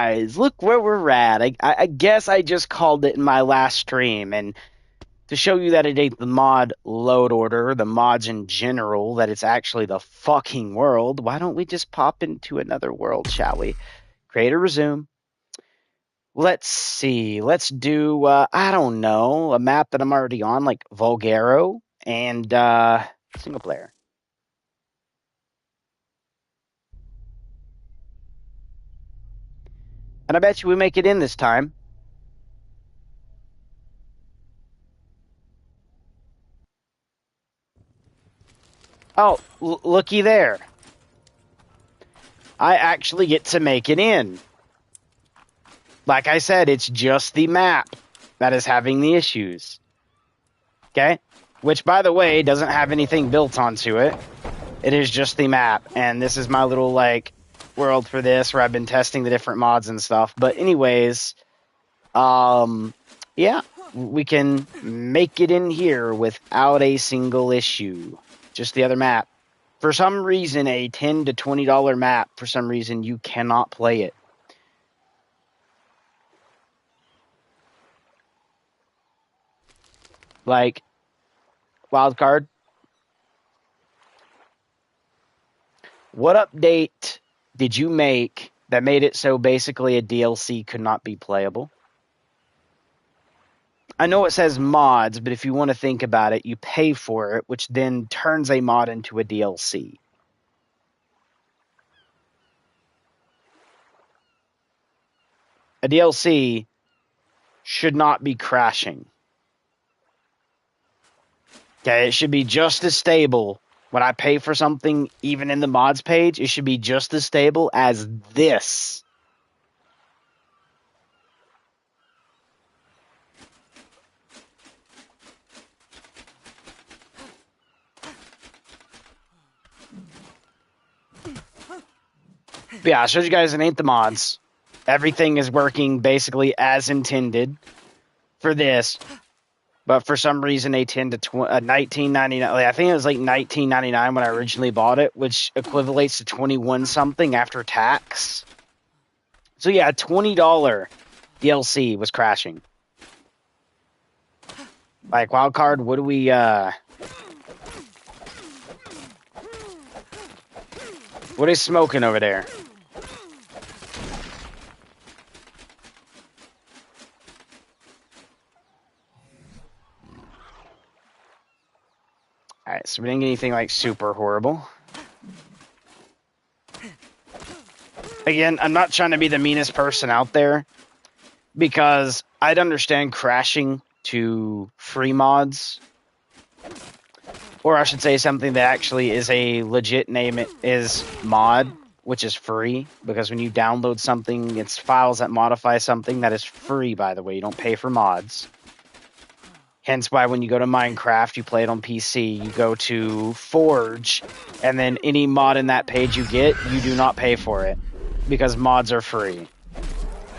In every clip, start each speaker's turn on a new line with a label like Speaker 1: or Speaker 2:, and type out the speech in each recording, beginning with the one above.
Speaker 1: guys, look where we're at. I guess I just called it in my last stream, and to show you that it ain't the mod load order, the mods in general, that it's actually the fucking world, why don't we just pop into another world, shall we? Create a resume. Let's see. Let's do, I don't know, a map that I'm already on, like Vulgaro, and single player. And I bet you we make it in this time. Oh, looky there. I actually get to make it in. Like I said, it's just the map that is having the issues. Okay? Which, by the way, doesn't have anything built onto it. It is just the map. And this is my little, like, world for this, where I've been testing the different mods and stuff. But anyways, yeah, we can make it in here without a single issue. Just the other map. For some reason, a $10 to $20 map, for some reason, you cannot play it. Like, wildcard. What update did you make that made it so basically a DLC could not be playable? I know it says mods, but if you want to think about it, you pay for it, which then turns a mod into a DLC. A DLC should not be crashing. Okay, it should be just as stable. When I pay for something, even in the mods page, it should be just as stable as this. But yeah, I showed you guys it ain't the mods. Everything is working basically as intended for this. But for some reason, they tend to $19.99. I think it was like $19.99 when I originally bought it, which equivalates to 21 something after tax. So yeah, $20 DLC was crashing. Like wildcard, what do we? What is smoking over there? Alright, so we didn't get anything like super horrible. Again, I'm not trying to be the meanest person out there, because I'd understand crashing to free mods. Or I should say something that actually is a legit name, it is mod, which is free. Because when you download something, it's files that modify something that is free, by the way. You don't pay for mods. Hence why when you go to Minecraft, you play it on PC, you go to Forge, and then any mod in that page you get, you do not pay for it. Because mods are free.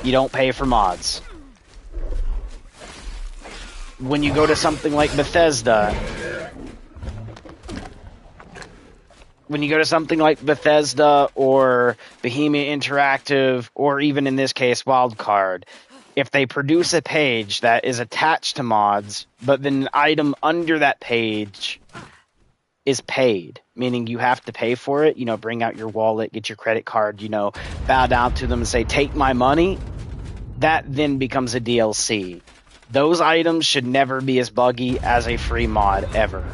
Speaker 1: You don't pay for mods. When you go to something like Bethesda, or Bohemia Interactive, or even in this case, Wildcard, if they produce a page that is attached to mods, but then an item under that page is paid, meaning you have to pay for it, bring out your wallet, get your credit card, bow down to them and say, take my money, that then becomes a DLC. Those items should never be as buggy as a free mod, ever.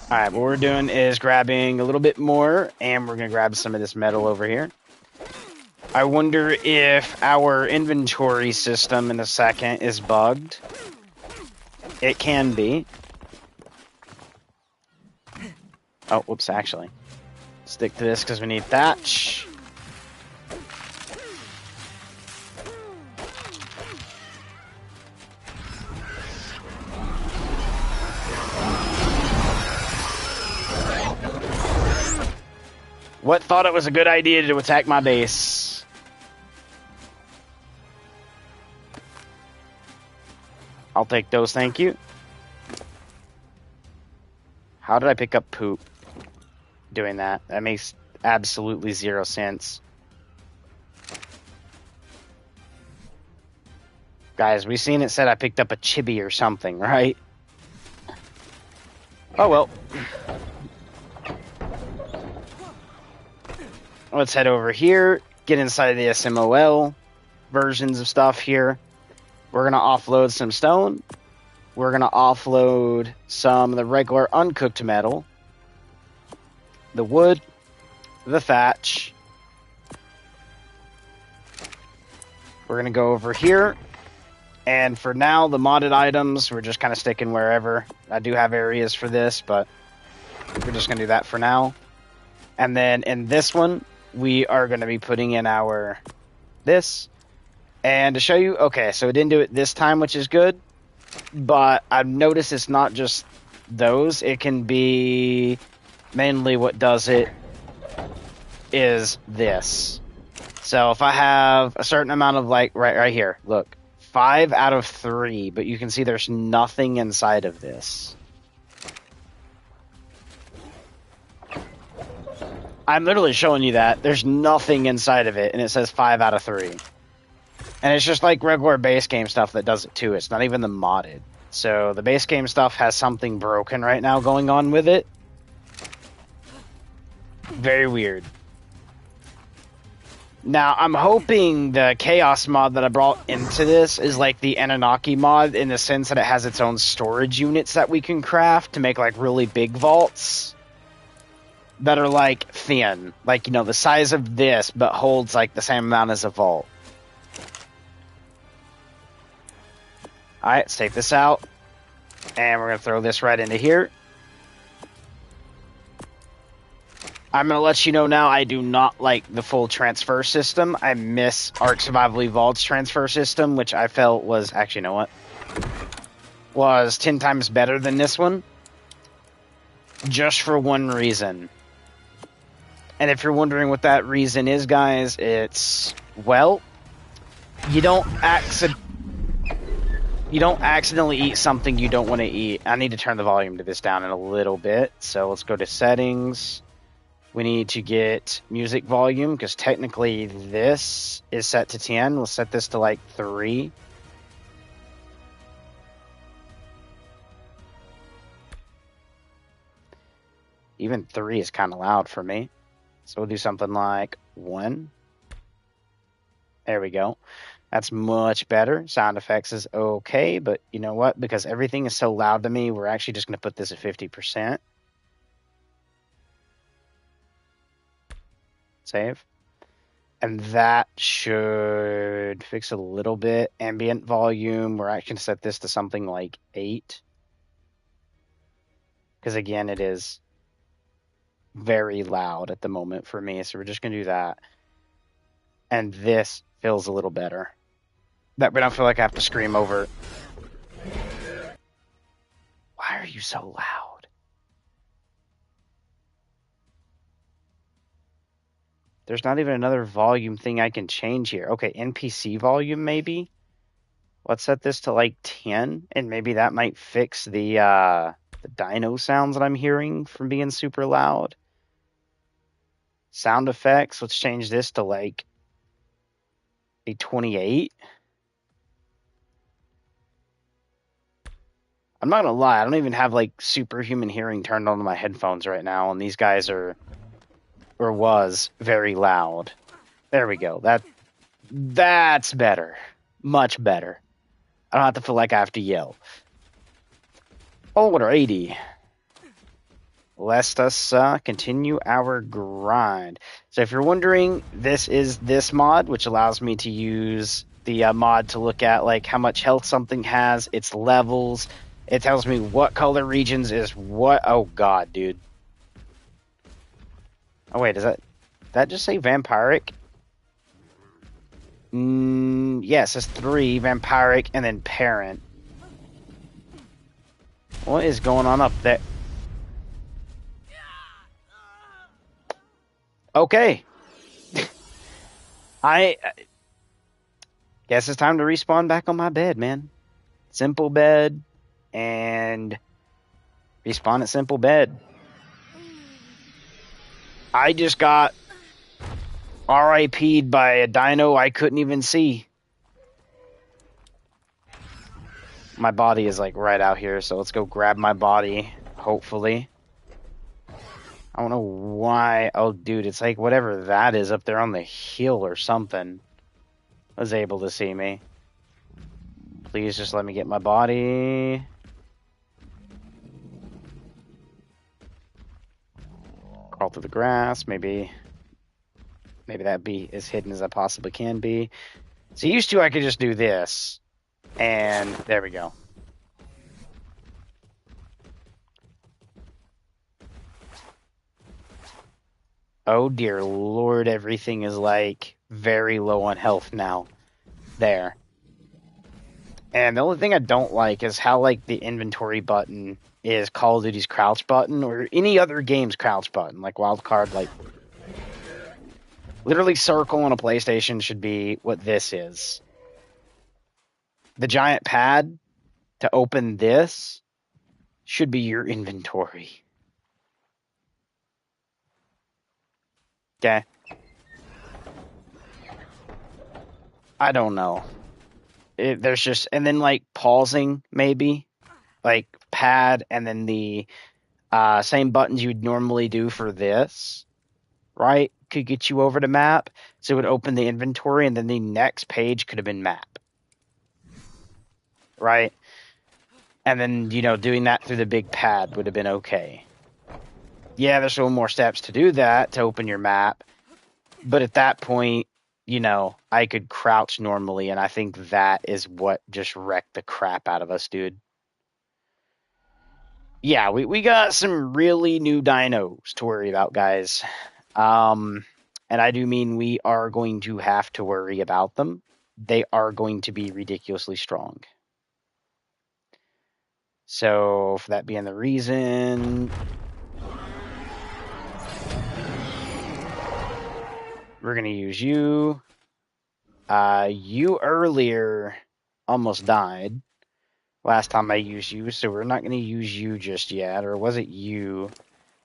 Speaker 1: Alright, what we're doing is grabbing a little bit more, and we're going to grab some of this metal over here. I wonder if our inventory system in a second is bugged. It can be. Oh, whoops, actually. Stick to this because we need thatch. What thought it was a good idea to attack my base? I'll take those, thank you. How did I pick up poop doing that? That makes absolutely 0 sense. Guys, we seen it said I picked up a chibi or something, right? Oh well. Let's head over here, get inside the SMOL versions of stuff here. We're going to offload some stone. We're going to offload some of the regular uncooked metal, the wood, the thatch. We're going to go over here. And for now, the modded items, we're just kind of sticking wherever. I do have areas for this, but we're just going to do that for now. And then in this one, we are going to be putting in our this. And to show you, okay, so it didn't do it this time, which is good. But I've noticed it's not just those. It can be mainly what does it is this. So if I have a certain amount of, like, right here, look, 5 out of 3, but you can see there's nothing inside of this. I'm literally showing you that. There's nothing inside of it, and it says 5 out of 3. And it's just like regular base game stuff that does it too. It's not even the modded. So the base game stuff has something broken right now going on with it. Very weird. Now, I'm hoping the Chaos mod that I brought into this is like the Anunnaki mod in the sense that it has its own storage units that we can craft to make like really big vaults that are like thin. Like, you know, the size of this, but holds like the same amount as a vault. Alright, let's take this out. And we're going to throw this right into here. I'm going to let you know now, I do not like the full transfer system. I miss Ark Survival Evolved's transfer system, which I felt was, actually, you know what? Was 10 times better than this one. Just for one reason. And if you're wondering what that reason is, guys, it's, well, you don't accidentally eat something you don't want to eat. I need to turn the volume to this down in a little bit. So let's go to settings. We need to get music volume because technically this is set to 10. We'll set this to like 3. Even 3 is kind of loud for me. So we'll do something like 1. There we go. That's much better. Sound effects is okay, but you know what? Because everything is so loud to me, we're actually just going to put this at 50%. Save. And that should fix a little bit. Ambient volume, we're actually going to set this to something like 8. Because again, it is very loud at the moment for me, so we're just going to do that. And this feels a little better. That way I don't feel like I have to scream over. Why are you so loud? There's not even another volume thing I can change here. Okay, NPC volume maybe? Let's set this to like 10, and maybe that might fix the dino sounds that I'm hearing from being super loud. Sound effects, let's change this to like a 28. I'm not gonna lie, I don't even have like superhuman hearing turned on my headphones right now, and these guys are, or was, very loud. There we go. That's better. Much better. I don't have to feel like I have to yell. Alrighty. Let us continue our grind. So if you're wondering, this is this mod, which allows me to use the mod to look at like how much health something has, its levels. It tells me what color regions is what. Oh god, dude. Oh wait, does that just say vampiric? Yes, it's 3 vampiric and then parent. What is going on up there? Okay. I guess it's time to respawn back on my bed, man. simple bed, and respawn at simple bed. I just got RIP'd by a dino I couldn't even see. My body is like right out here, so let's go grab my body, hopefully. I don't know why. Oh, dude, it's like whatever that is up there on the hill or something was able to see me. Please just let me get my body. Crawl through the grass, maybe that be as hidden as I possibly can be. So used to I could just do this, and there we go. Oh dear Lord, everything is like very low on health now. There. And the only thing I don't like is how like the inventory button is Call of Duty's crouch button or any other game's crouch button, like wildcard, like literally circle on a PlayStation should be what this is. The giant pad to open this should be your inventory. Okay. I don't know. There's just, and then like pausing maybe, like pad, and then the same buttons you'd normally do for this, right? Could get you over to map. So it would open the inventory, and then the next page could have been map. Right? And then, you know, doing that through the big pad would have been okay. Yeah, there's still more steps to do that, to open your map. But at that point, you know, I could crouch normally, and I think that is what just wrecked the crap out of us, dude. Yeah, we got some really new dinos to worry about, guys. And I do mean we are going to have to worry about them. They are going to be ridiculously strong. So, for that being the reason, we're going to use you. You earlier almost died last time I used you, so we're not going to use you just yet. Or was it you?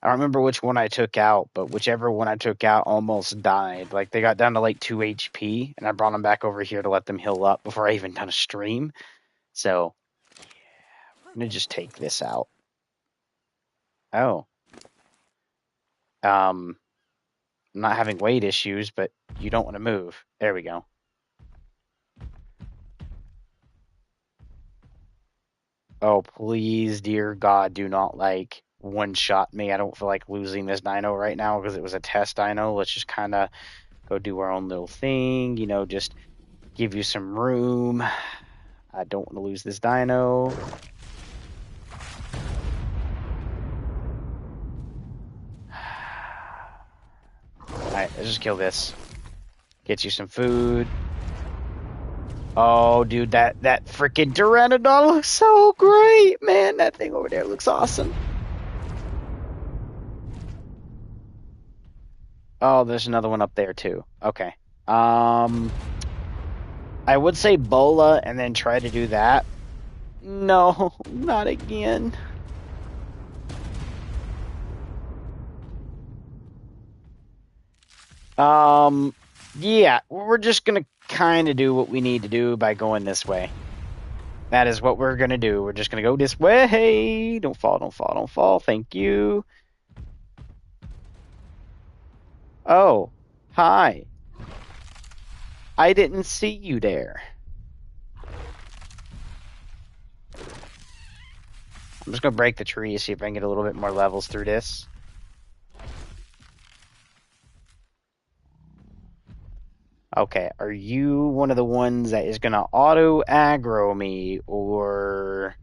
Speaker 1: I don't remember which one I took out, but whichever one I took out almost died. Like, they got down to like 2 HP, and I brought them back over here to let them heal up before I even done a stream. So, yeah, I'm going to just take this out. Oh. I'm not having weight issues, but you don't want to move. There we go. Oh, please, dear God, do not, like, one-shot me. I don't feel like losing this dino right now because it was a test dino. Let's just kind of go do our own little thing, you know, just give you some room. I don't want to lose this dino. Alright, let's just kill this. Get you some food. Oh, dude, that freaking Pteranodon looks so great, man. That thing over there looks awesome. Oh, there's another one up there too. Okay. I would say Bola and then try to do that. No, not again. Yeah, we're just gonna kind of do what we need to do by going this way. That is what we're gonna do. We're just gonna go this way. Hey, don't fall, don't fall, don't fall. Thank you. Oh, hi. I didn't see you there. I'm just gonna break the tree, see if I can get a little bit more levels through this. Okay, are you one of the ones that is gonna auto aggro me, or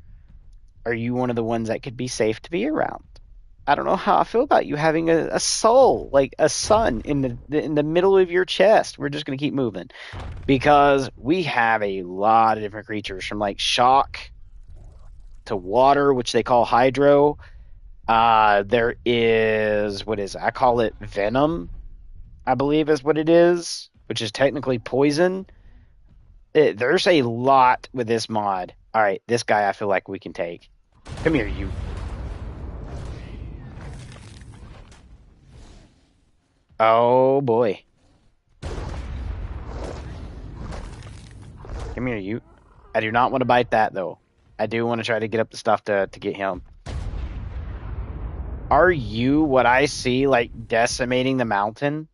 Speaker 1: are you one of the ones that could be safe to be around? I don't know how I feel about you having a soul, like a sun in the middle of your chest. We're just gonna keep moving because we have a lot of different creatures, from like shock to water, which they call hydro. There is, what is it? I call it venom, I believe is what it is, which is technically poison. There's a lot with this mod. All right, this guy I feel like we can take. Come here, you. Oh boy. Come here, you. I do not want to bite that though. I do want to try to get up the stuff to get him. Are you what I see like decimating the mountain?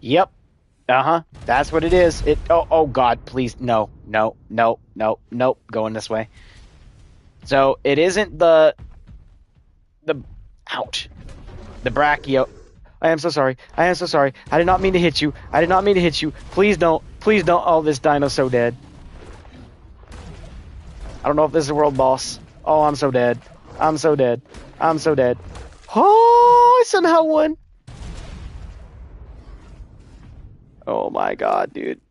Speaker 1: Yep. Uh-huh. That's what it is. Oh God, please. No, no, no, no, nope. Going this way. So it isn't the ouch. The brachio. I am so sorry. I am so sorry. I did not mean to hit you. I did not mean to hit you. Please don't. Please don't. Oh, this dino's so dead. I don't know if this is a world boss. Oh, I'm so dead. I'm so dead. I'm so dead. Oh, I somehow won. Oh my God, dude.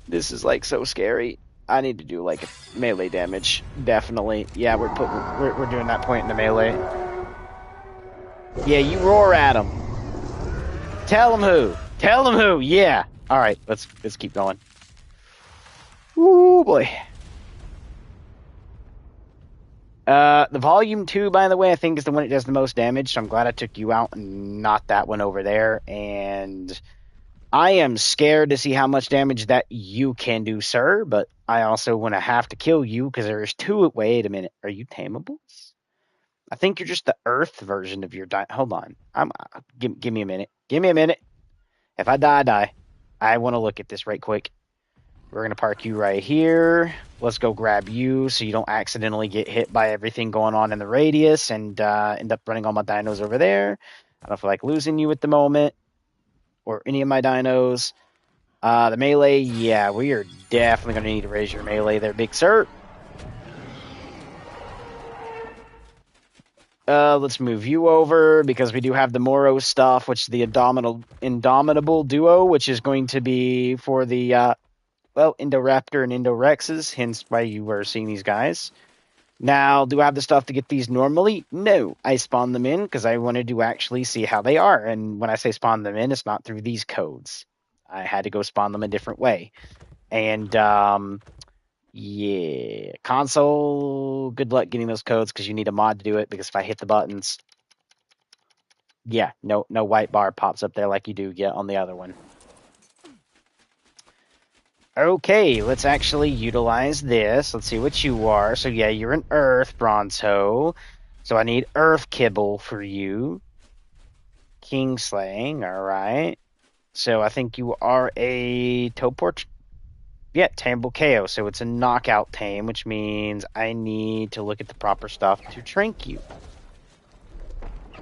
Speaker 1: This is like so scary. I need to do like a melee damage. Definitely. Yeah, we're doing that point in the melee. Yeah, you roar at him. Tell him who. Tell him who. Yeah. All right, let's keep going. Ooh boy. The volume 2, by the way, I think is the one that does the most damage, so I'm glad I took you out and not that one over there. And I am scared to see how much damage that you can do, sir, but I also want to have to kill you because there's two. Wait a minute. Are you tamables? I think you're just the Earth version of your Hold on. Give me a minute. Give me a minute. If I die, I die. I want to look at this right quick. We're going to park you right here. Let's go grab you so you don't accidentally get hit by everything going on in the radius and end up running all my dinos over there. I don't feel like losing you at the moment or any of my dinos. The melee, yeah, we are definitely going to need to raise your melee there, big sir. Let's move you over because we do have the Moro stuff, which is the Indomitable duo, which is going to be for the Indoraptor and Indorexes, hence why you were seeing these guys. Now, do I have the stuff to get these normally? No. I spawn them in because I wanted to actually see how they are. And when I say spawn them in, it's not through these codes. I had to go spawn them a different way. And, yeah. Console, good luck getting those codes because you need a mod to do it because if I hit the buttons, yeah, no white bar pops up there like you do get on the other one. Okay, let's actually utilize this. Let's see what you are. So yeah, you're an Earth Bronzo. So I need Earth Kibble for you. Kingslaying, alright. So I think you are a Toport. Yeah, Tamble KO. So it's a knockout tame, which means I need to look at the proper stuff to trank you.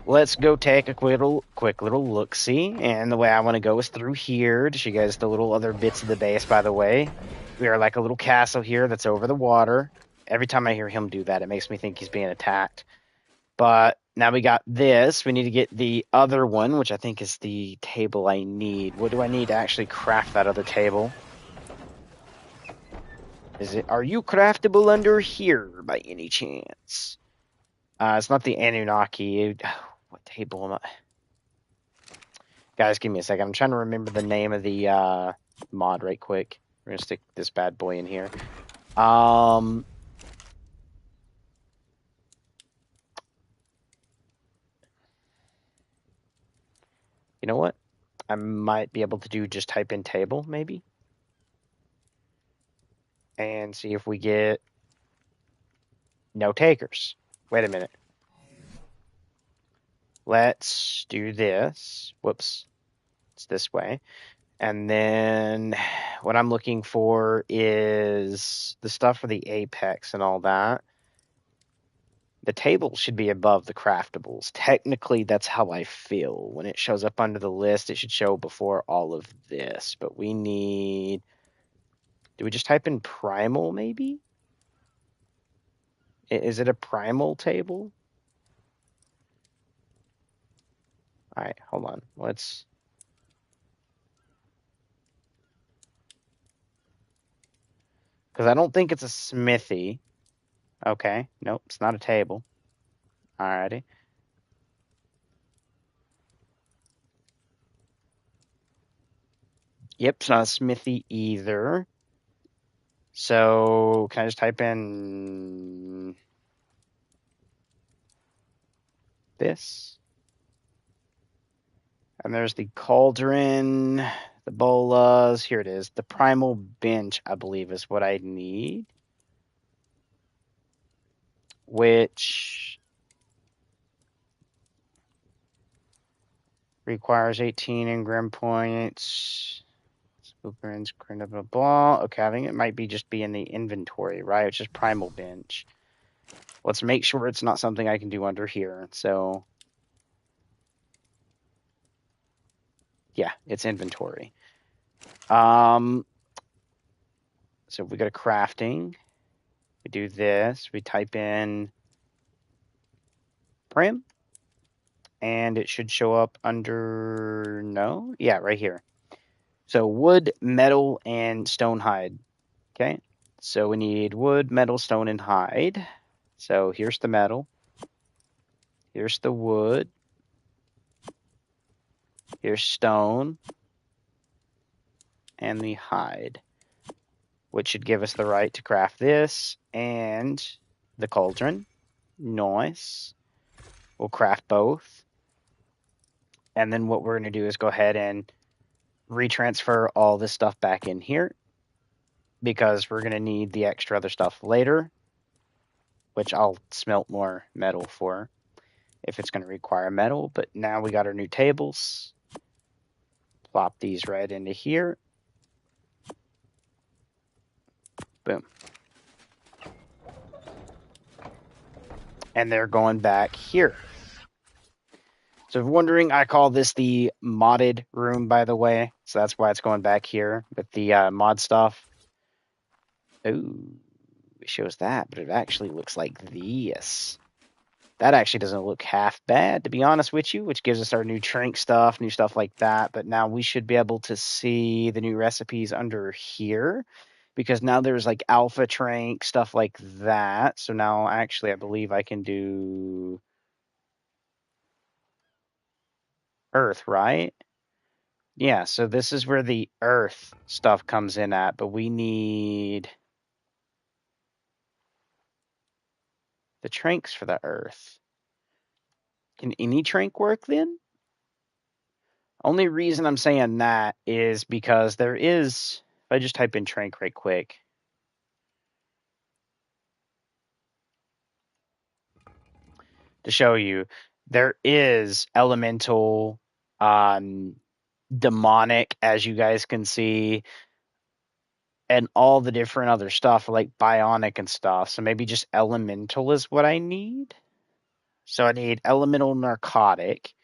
Speaker 1: Let's go take a quick little look-see. And the way I want to go is through here to show you guys the little other bits of the base, by the way. We are like a little castle here that's over the water. Every time I hear him do that, it makes me think he's being attacked. But now we got this. We need to get the other one, which I think is the table I need. What do I need to actually craft that other table? Are you craftable under here by any chance? It's not the Anunnaki. What table am I? Guys, give me a second. I'm trying to remember the name of the mod right quick. We're going to stick this bad boy in here. You know what? I might be able to do just type in table, maybe. And see if we get no takers. Wait a minute. Let's do this. Whoops. It's this way. And then what I'm looking for is the stuff for the apex and all that. The table should be above the craftables. Technically, that's how I feel. When it shows up under the list, it should show before all of this. But we need... Do we just type in primal, maybe? Is it a primal table? All right, hold on. Let's... Because I don't think it's a smithy. Okay, nope, it's not a table. Alrighty. Yep, it's not a smithy either. So can I just type in this? And there's the cauldron, the bolas. Here it is. The primal bench, I believe, is what I need. Which requires 18 engram points. Blueprints, blah, blah, blah. Okay, I think it might be just be in the inventory, right? It's just primal bench. Let's make sure it's not something I can do under here. So, yeah, it's inventory. So we go to crafting. We do this. We type in prim. And it should show up under, no? Yeah, right here. So wood, metal, and stone hide. Okay. So we need wood, metal, stone, and hide. So here's the metal. Here's the wood. Here's stone. And the hide, which should give us the right to craft this and the cauldron. Nice. We'll craft both. And then what we're going to do is go ahead and retransfer all this stuff back in here because we're going to need the extra other stuff later, which I'll smelt more metal for if it's going to require metal. But now we got our new tables. Plop these right into here. Boom. And they're going back here. So if you're wondering, I call this the modded room, by the way. So that's why it's going back here with the mod stuff. Ooh, it shows that, but it actually looks like this. That actually doesn't look half bad, to be honest with you, which gives us our new trank stuff, new stuff like that. But now we should be able to see the new recipes under here because now there's like alpha trank, stuff like that. So now actually I believe I can do earth, right? Yeah, so this is where the earth stuff comes in at, but we need the tranks for the earth. Can any trank work then? Only reason I'm saying that is because there is, if I just type in trank right quick, to show you, there is elemental, demonic, as you guys can see, and all the different other stuff like bionic and stuff. So maybe just elemental is what I need. So I need elemental narcotic,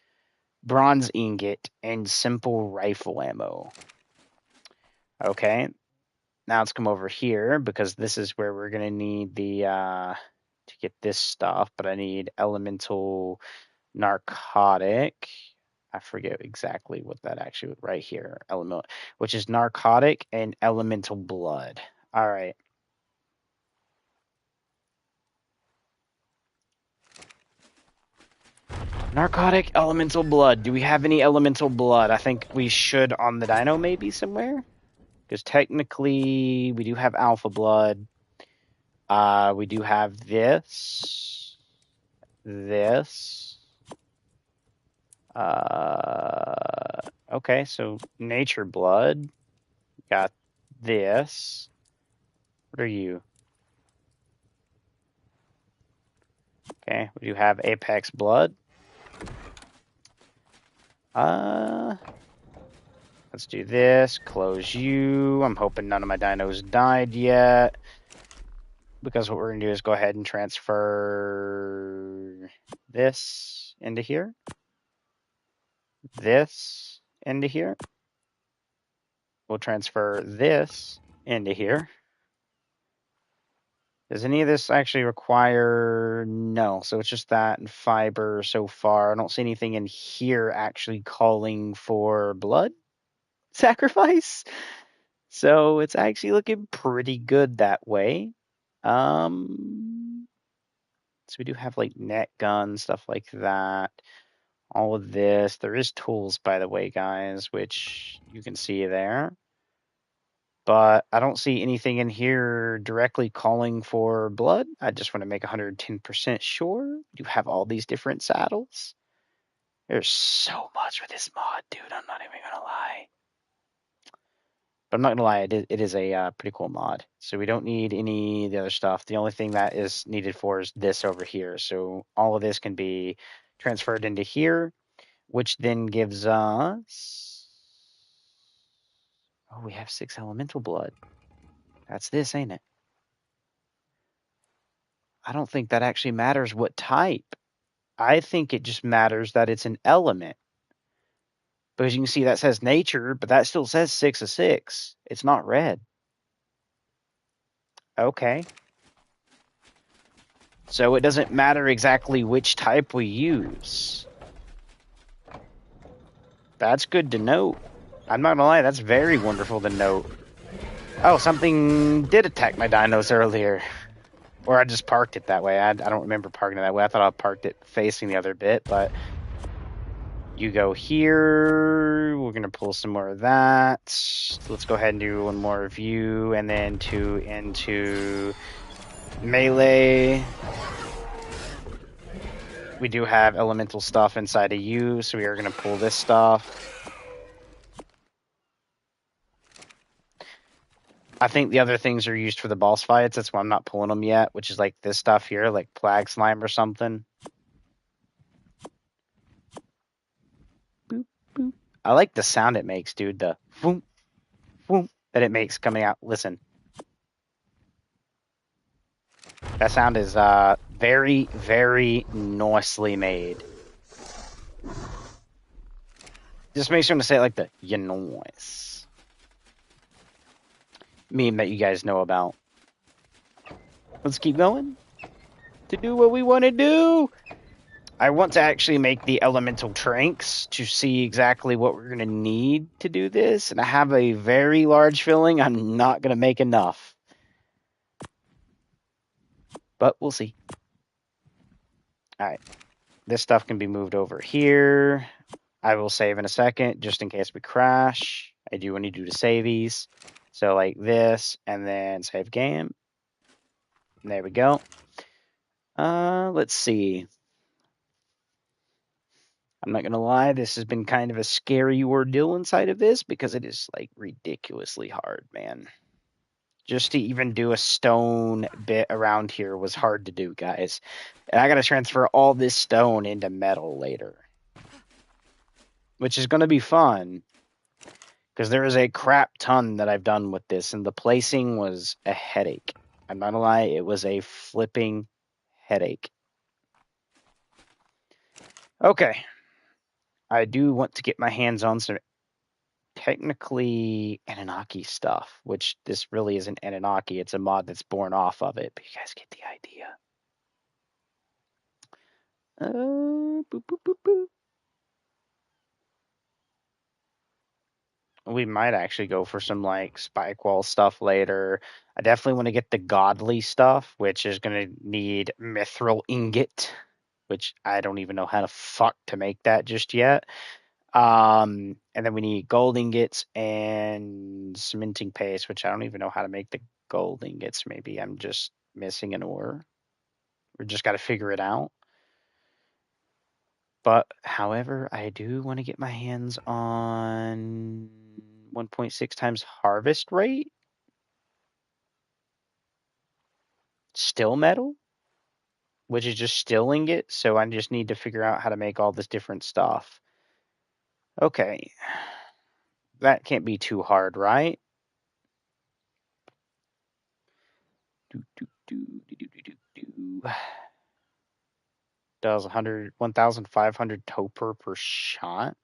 Speaker 1: bronze ingot, and simple rifle ammo. Okay, now let's come over here because this is where we're gonna need the to get this stuff. But I need elemental narcotic. I forget exactly what that actually right here element, which is narcotic and elemental blood. All right. Narcotic elemental blood. Do we have any elemental blood? I think we should on the dino maybe somewhere. Because technically we do have alpha blood. We do have this. This. Okay, so nature blood. Got this. What are you? Okay, we do have apex blood. Let's do this. Close you. I'm hoping none of my dinos died yet. Because what we're going to do is go ahead and transfer this into here. This into here. We'll transfer this into here. Does any of this actually require? No. So it's just that and fiber so far. I don't see anything in here actually calling for blood sacrifice. So it's actually looking pretty good that way. So we do have like net guns, stuff like that. All of this. There is tools, by the way, guys, which you can see there. But I don't see anything in here directly calling for blood. I just want to make 110% sure. You have all these different saddles. There's so much with this mod, dude. I'm not even going to lie. But I'm not going to lie, it is a pretty cool mod. So we don't need any of the other stuff. The only thing that is needed for is this over here. So all of this can be transferred into here, which then gives us... Oh, we have 6 elemental blood. That's this, ain't it? I don't think that actually matters what type. I think it just matters that it's an element. Because you can see that says nature, but that still says 6 of 6. It's not red. Okay. So it doesn't matter exactly which type we use. That's good to note. I'm not gonna lie, that's very wonderful to note. Oh, something did attack my dinos earlier. Or I just parked it that way. I don't remember parking it that way. I thought I parked it facing the other bit, but you go here. We're going to pull some more of that. Let's go ahead and do one more view and then into melee. We do have elemental stuff inside of you, so we are going to pull this stuff. I think the other things are used for the boss fights. That's why I'm not pulling them yet, which is like this stuff here, like Plague Slime or something. Boop, boop. I like the sound it makes, dude. The boom, boom that it makes coming out. Listen. That sound is very, very nicely made. Just makes me want to say it like the noise meme that you guys know about. Let's keep going to do what we want to do. I want to actually make the elemental tranks to see exactly what we're going to need to do this. And I have a very large feeling I'm not going to make enough. But we'll see. All right. This stuff can be moved over here. I will save in a second just in case we crash. I do want to do the savies. So like this and then save game. And there we go. Let's see. I'm not going to lie. This has been kind of a scary ordeal inside of this because it is like ridiculously hard, man. Just to even do a stone bit around here was hard to do, guys. And I got to transfer all this stone into metal later. Which is going to be fun. Because there is a crap ton that I've done with this. And the placing was a headache. I'm not going to lie. It was a flipping headache. Okay. I do want to get my hands on some technically Anunnaki stuff, which this really isn't Anunnaki. It's a mod that's born off of it, but you guys get the idea. Boop, boop, boop, boop. We might actually go for some like spike wall stuff later. I definitely want to get the godly stuff, which is going to need mithril ingot, which I don't even know how to fuck to make that just yet. And then we need gold ingots and cementing paste, which I don't even know how to make the gold ingots. Maybe I'm just missing an ore. We just got to figure it out. But, however, I do want to get my hands on 1.6 times harvest rate. Still metal, which is just still ingot. So I just need to figure out how to make all this different stuff. Okay. That can't be too hard, right? Does 1,500 toper per shot.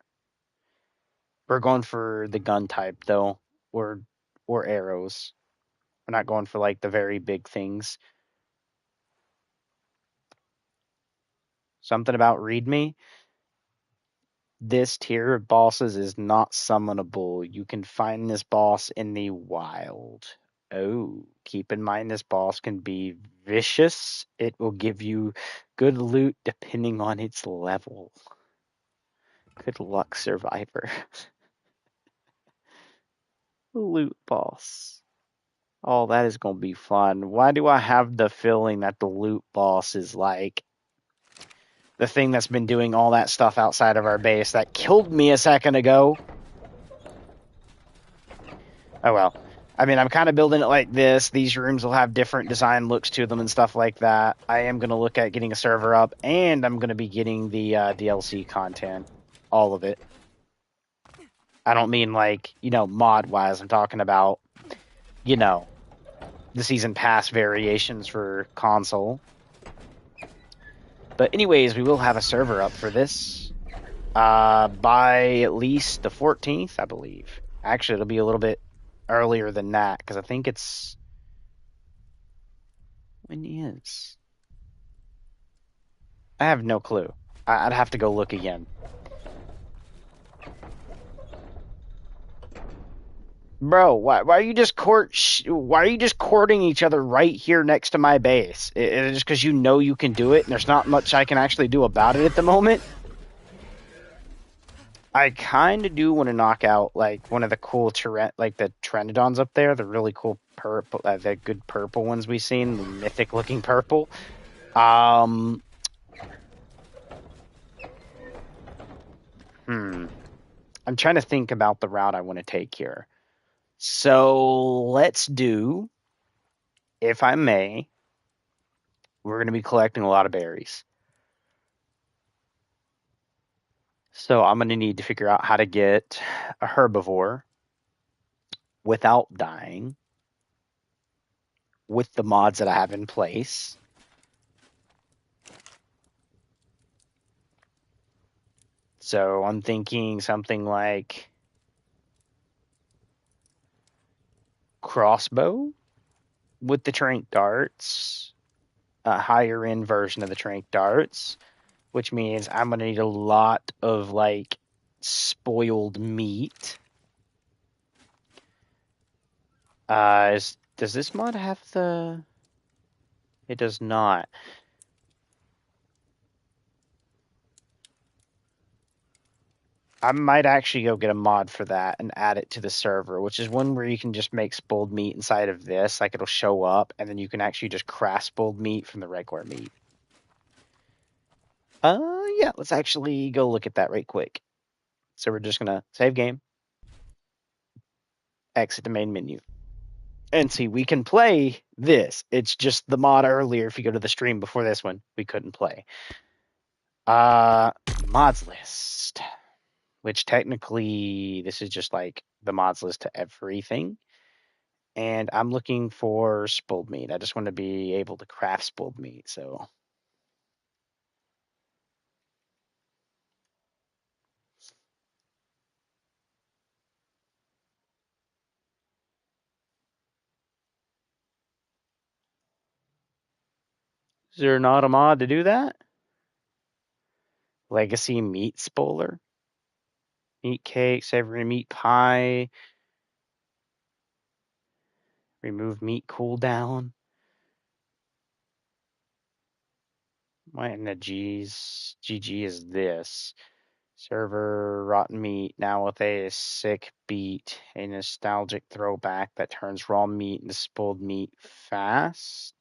Speaker 1: We're going for the gun type though, or arrows. We're not going for like the very big things. Something about readme. This tier of bosses is not summonable. You can find this boss in the wild. Oh, keep in mind this boss can be vicious. It will give you good loot depending on its level. Good luck, survivor. Loot boss. Oh, that is going to be fun. Why do I have the feeling that the loot boss is like the thing that's been doing all that stuff outside of our base that killed me a second ago? Oh well. I mean, I'm kind of building it like this. These rooms will have different design looks to them and stuff like that. I am going to look at getting a server up, and I'm going to be getting the DLC content. All of it. I don't mean like, mod-wise. I'm talking about, the season pass variations for console. But anyways, we will have a server up for this by at least the 14th, I believe. Actually, it'll be a little bit earlier than that, because I think it's... When is? I have no clue. I'd have to go look again. Bro, why are you just why are you just courting each other right here next to my base? Is it just because you know you can do it and there's not much I can actually do about it at the moment? I kind of do want to knock out like one of the cool like the Pteranodons up there, the really cool purple, the good purple ones we've seen, the mythic looking purple. I'm trying to think about the route I want to take here. So let's do, if I may, we're going to be collecting a lot of berries. So I'm going to need to figure out how to get a herbivore without dying with the mods that I have in place. So I'm thinking something like crossbow with the trank darts, a higher end version of the trank darts, which means I'm going to need a lot of like spoiled meat. Does this mod have the... It does not. I might actually go get a mod for that and add it to the server, which is one where you can just make spoiled meat inside of this. Like it'll show up, and then you can actually just craft spoiled meat from the regular meat. Yeah, let's actually go look at that right quick. So we're just going to save game, exit the main menu. And see, we can play this. It's just the mod earlier, if you go to the stream before this one, we couldn't play. Mods list. Which technically, this is just like the mods list to everything. And I'm looking for spoiled meat. I just want to be able to craft spoiled meat, so... Is there not a mod to do that? Legacy meat spoiler? Meat cake, savory meat pie. Remove meat cooldown. Why in the G's? GG is this. Server rotten meat, now with a sick beat, a nostalgic throwback that turns raw meat into spoiled meat fast.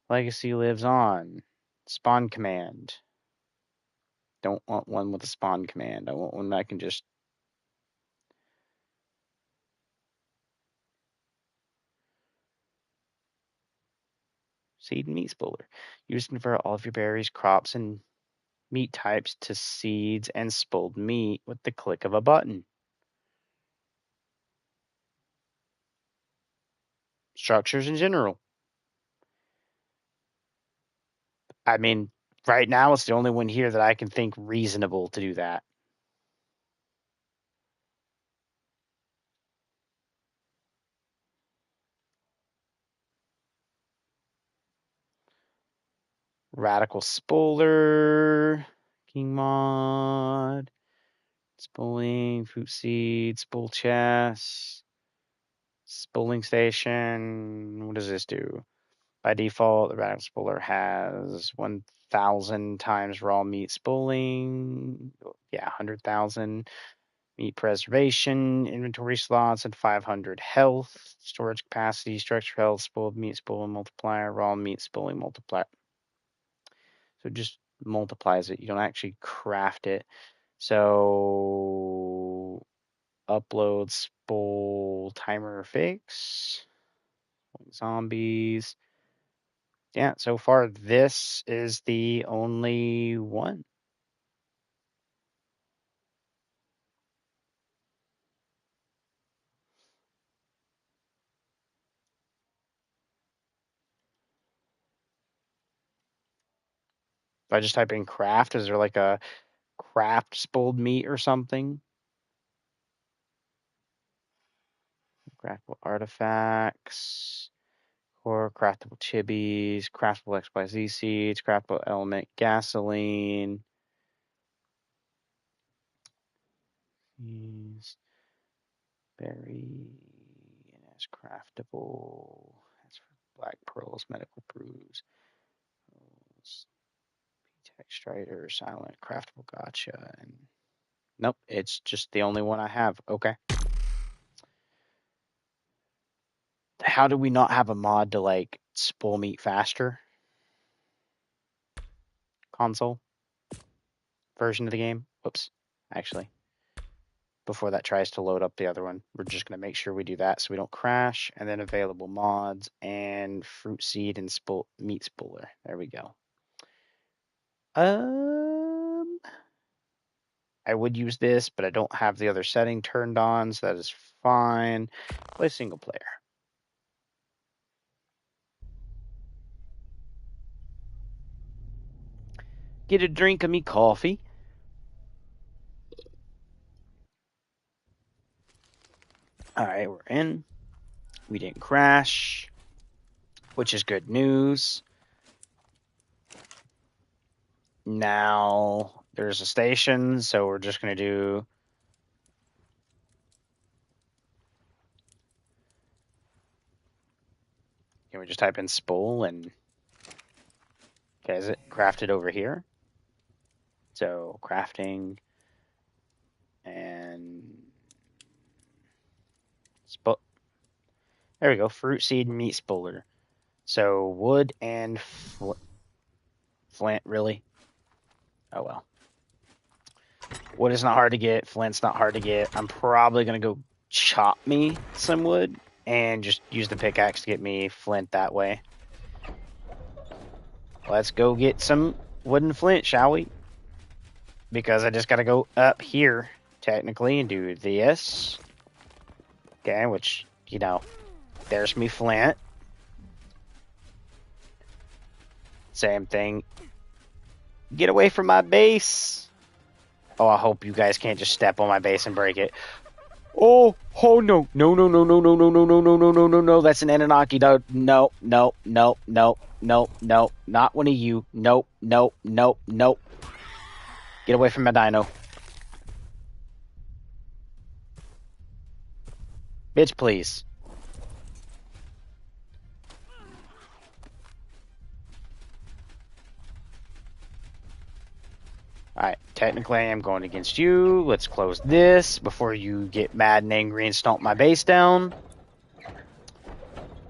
Speaker 1: Legacy lives on. Spawn command. Don't want one with a spawn command. I want one that I can just... Seed and meat spoiler. Use to convert all of your berries, crops, and meat types to seeds and spoiled meat with the click of a button. Structures in general. I mean, right now it's the only one here that I can think reasonable to do that. Radical spoiler, king mod, spooling, fruit seed, spool chest, spooling station. What does this do? By default, the radical spoiler has 1,000 times raw meat spooling. Yeah, 100,000. Meat preservation, inventory slots, and 500 health. Storage capacity, structure health, spoiled meat, spoiling multiplier, raw meat, spoiling multiplier. So it just multiplies it. You don't actually craft it. So upload spoil timer fix. Zombies. Yeah, so far this is the only one. If I just type in craft, is there like a craft spoiled meat or something? Craftable artifacts, core craftable chibis, craftable XYZ seeds, craftable element gasoline. Berry, and that's craftable. That's for black pearls, medical brews. Extractor, silent, craftable, gotcha. And nope, it's just the only one I have. Okay. How do we not have a mod to like spoil meat faster? Console version of the game. Whoops. Actually, before that tries to load up the other one, we're just going to make sure we do that so we don't crash. And then available mods and fruit seed and meat spoiler. There we go. I would use this, but I don't have the other setting turned on, so that is fine. Play single player. Get a drink of me coffee. All right, we're in. We didn't crash, which is good news. Now there's a station, so we're just going to do... Can we just type in spool and... Okay, is it crafted over here? So crafting and... There we go, fruit seed and meat spoiler. So wood and flint, really? Oh well. Wood is not hard to get. Flint's not hard to get. I'm probably going to go chop me some wood and just use the pickaxe to get me flint that way. Let's go get some wood and flint, shall we? Because I just got to go up here, technically, and do this. Okay, which, you know, there's me flint. Same thing. Get away from my base. Oh, I hope you guys can't just step on my base and break it. Oh no. No. That's an Anunnaki. No. Not one of you. No. Get away from my dino. Bitch, please. Alright, technically I am going against you. Let's close this before you get mad and angry and stomp my base down.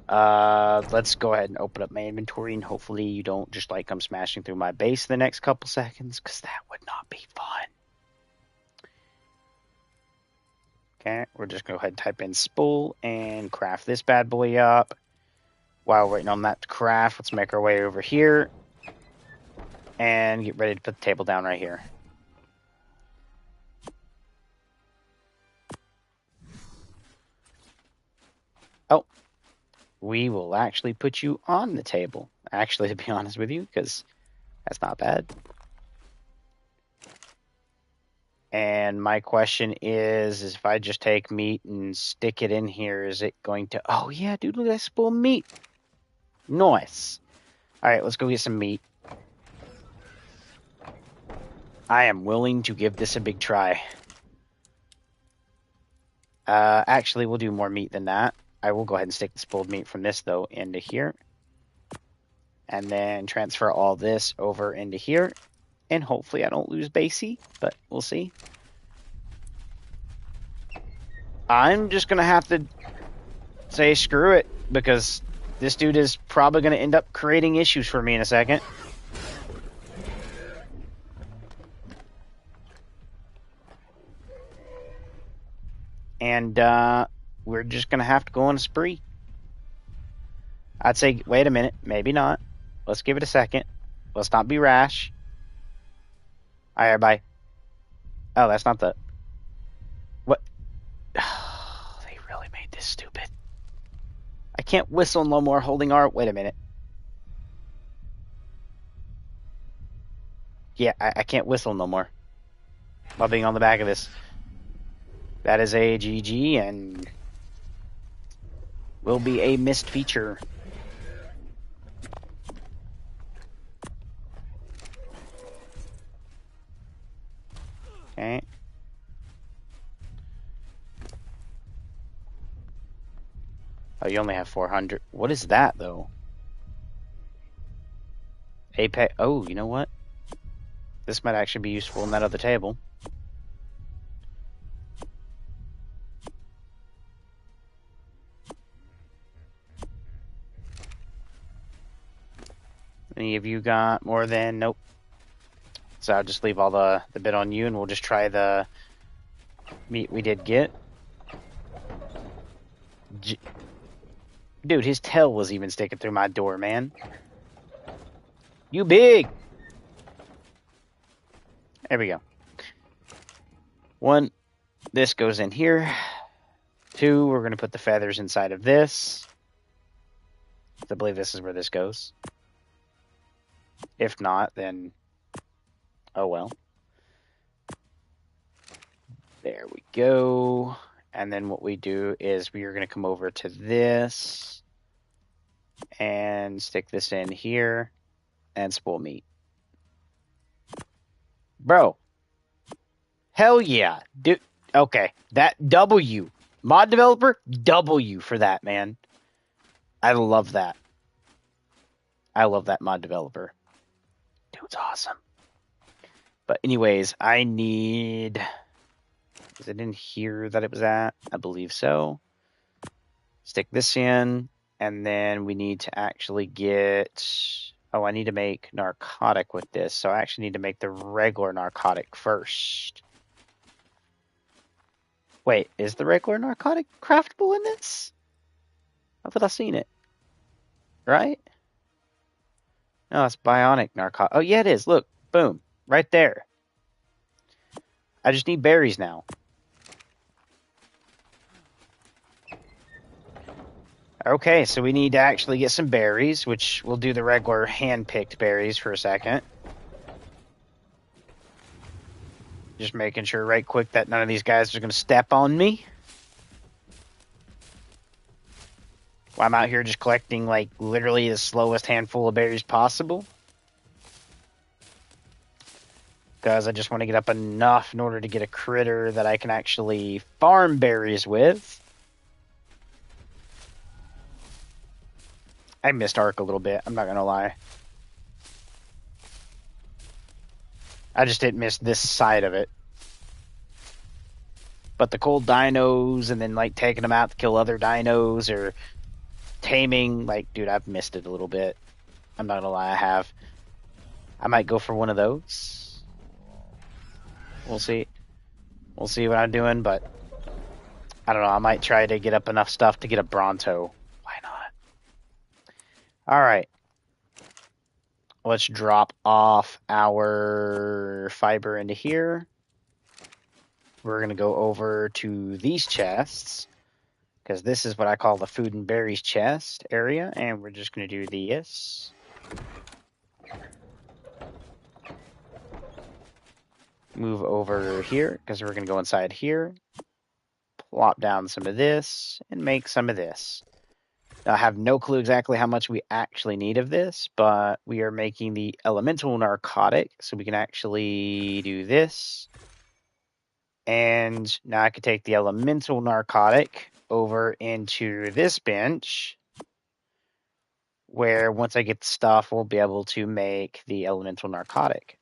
Speaker 1: Let's go ahead and open up my inventory, and hopefully you don't just like come smashing through my base the next couple seconds, because that would not be fun. Okay, we're just going to go ahead and type in spool and craft this bad boy up. While waiting on that to craft, let's make our way over here and get ready to put the table down right here. Oh, we will actually put you on the table, actually, to be honest with you, because that's not bad. And my question is if I just take meat and stick it in here, is it going to... Oh, yeah, dude, look at that spoiled meat. Nice. All right, let's go get some meat. I am willing to give this a big try. Actually, we'll do more meat than that. I will go ahead and stick the spoiled meat from this, though, into here. And then transfer all this over into here. And hopefully I don't lose basey, but we'll see. I'm just going to have to say screw it, because this dude is probably going to end up creating issues for me in a second. And we're just going to have to go on a spree. I'd say, wait a minute, maybe not. Let's give it a second. Let's not be rash. All right, everybody. Oh, that's not the... What? Oh, they really made this stupid. I can't whistle no more holding R. Wait a minute. Yeah, I can't whistle no more while being on the back of this. That is a GG and will be a missed feature. Okay. Oh, you only have 400. What is that, though? Apex. Oh, you know what? This might actually be useful in that other table. Any of you got more than... Nope. So I'll just leave all the bit on you, and we'll just try the meat we did get. Dude, his tail was even sticking through my door, man. You big! There we go. 1, this goes in here. 2, we're going to put the feathers inside of this. I believe this is where this goes. If not, then... oh well. There we go. And then what we do is we are going to come over to this and stick this in here and spool meat. Bro. Hell yeah. Dude. Okay. That W. Mod developer, W for that, man. I love that. I love that mod developer. Dude's awesome. But anyways, I need... is it in here that it was at? I believe so. Stick this in, and then we need to actually get... oh, I need to make narcotic with this, so I actually need to make the regular narcotic first. Wait, is the regular narcotic craftable in this? I thought I seen it. Right? No, it's bionic narcotic. Oh, yeah, it is. Look, boom, right there. I just need berries now. Okay, so we need to actually get some berries, which we'll do the regular hand-picked berries for a second. Just making sure right quick that none of these guys are going to step on me. While I'm out here just collecting, like, literally the slowest handful of berries possible. Because I just want to get up enough in order to get a critter that I can actually farm berries with. I missed Ark a little bit, I'm not going to lie. I just didn't miss this side of it. But the cold dinos and then, like, taking them out to kill other dinos or taming, like, dude, I've missed it a little bit. I'm not going to lie, I have. I might go for one of those. We'll see. We'll see what I'm doing, but I don't know. I might try to get up enough stuff to get a Bronto. Why not? All right. Let's drop off our fiber into here. We're going to go over to these chests, because this is what I call the food and berries chest area, and we're just going to do this. Move over here, because we're going to go inside here. Plop down some of this, and make some of this. Now, I have no clue exactly how much we actually need of this, but we are making the elemental narcotic, so we can actually do this. And now I can take the elemental narcotic over into this bench, where once I get the stuff, we'll be able to make the elemental narcotic.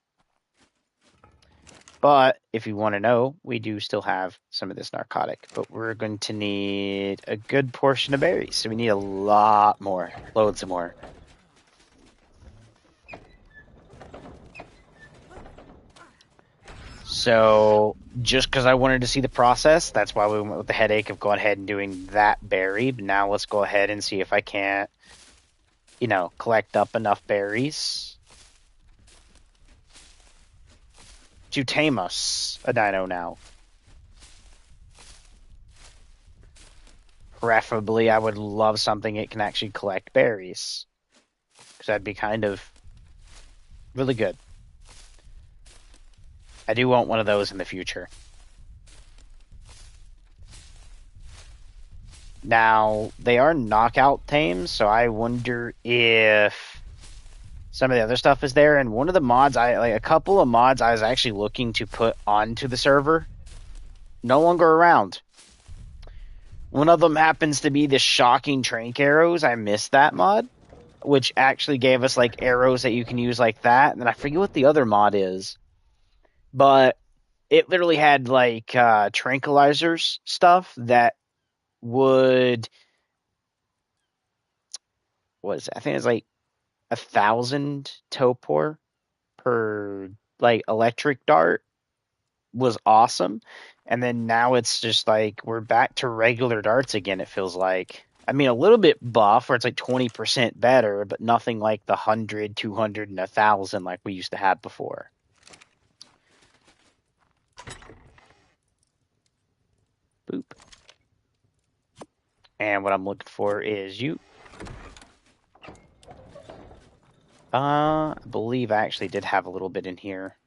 Speaker 1: But if you want to know, we do still have some of this narcotic, but we're going to need a good portion of berries. So we need a lot more, loads of more. So just because I wanted to see the process, that's why we went with the headache of going ahead and doing that berry. But now let's go ahead and see if I can't, collect up enough berries to tame us a dino now. Preferably, I would love something it can actually collect berries, because that'd be kind of really good. I do want one of those in the future. Now, they are knockout tames, so I wonder if some of the other stuff is there. And one of the mods, a couple of mods I was actually looking to put onto the server, no longer around. One of them happens to be the shocking trank arrows. I missed that mod, which actually gave us like arrows that you can use like that. And then I forget what the other mod is, but it literally had like tranquilizers stuff that would, what is it? I think it's like 1,000 topor per like electric dart. Was awesome. And then now it's just like we're back to regular darts again, it feels like. I mean, a little bit buff where it's like 20% better, but nothing like the 100, 200, and 1,000 like we used to have before. Boop. And what I'm looking for is you. I believe I actually did have a little bit in here.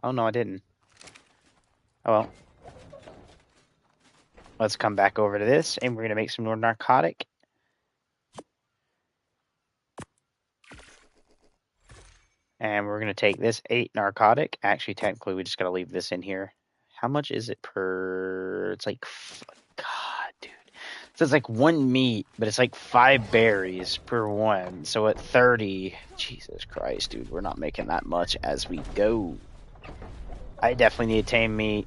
Speaker 1: Oh, no, I didn't. Oh, well. Let's come back over to this, and we're going to make some more narcotic. And we're going to take this 8 narcotic. Actually, technically, we just got to leave this in here. How much is it per... It's like... God, dude. So it's like 1 meat, but it's like 5 berries per one. So at 30... Jesus Christ, dude. We're not making that much as we go. I definitely need a tame meat.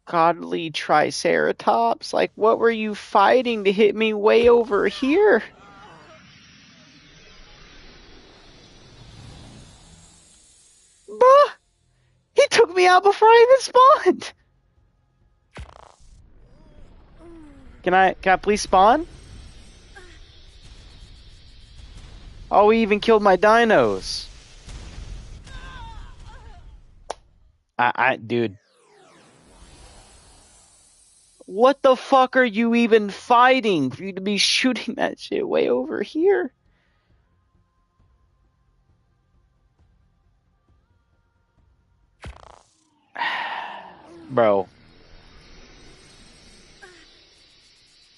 Speaker 1: Godly Triceratops, like, what were you fighting to hit me way over here? Bruh! He took me out before I even spawned! Can I please spawn? Oh, he even killed my dinos. Dude. What the fuck are you even fighting for you to be shooting that shit way over here? Bro.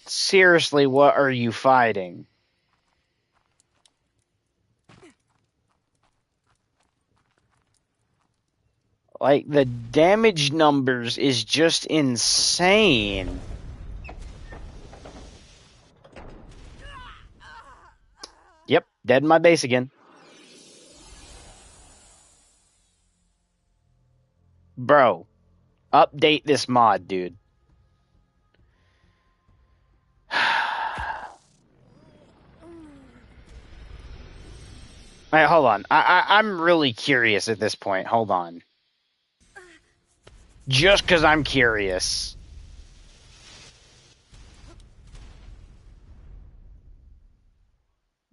Speaker 1: Seriously, what are you fighting? Like, the damage numbers is just insane. Yep, dead in my base again. Bro, update this mod, dude. Alright, hold on. I'm really curious at this point. Hold on. Just because I'm curious.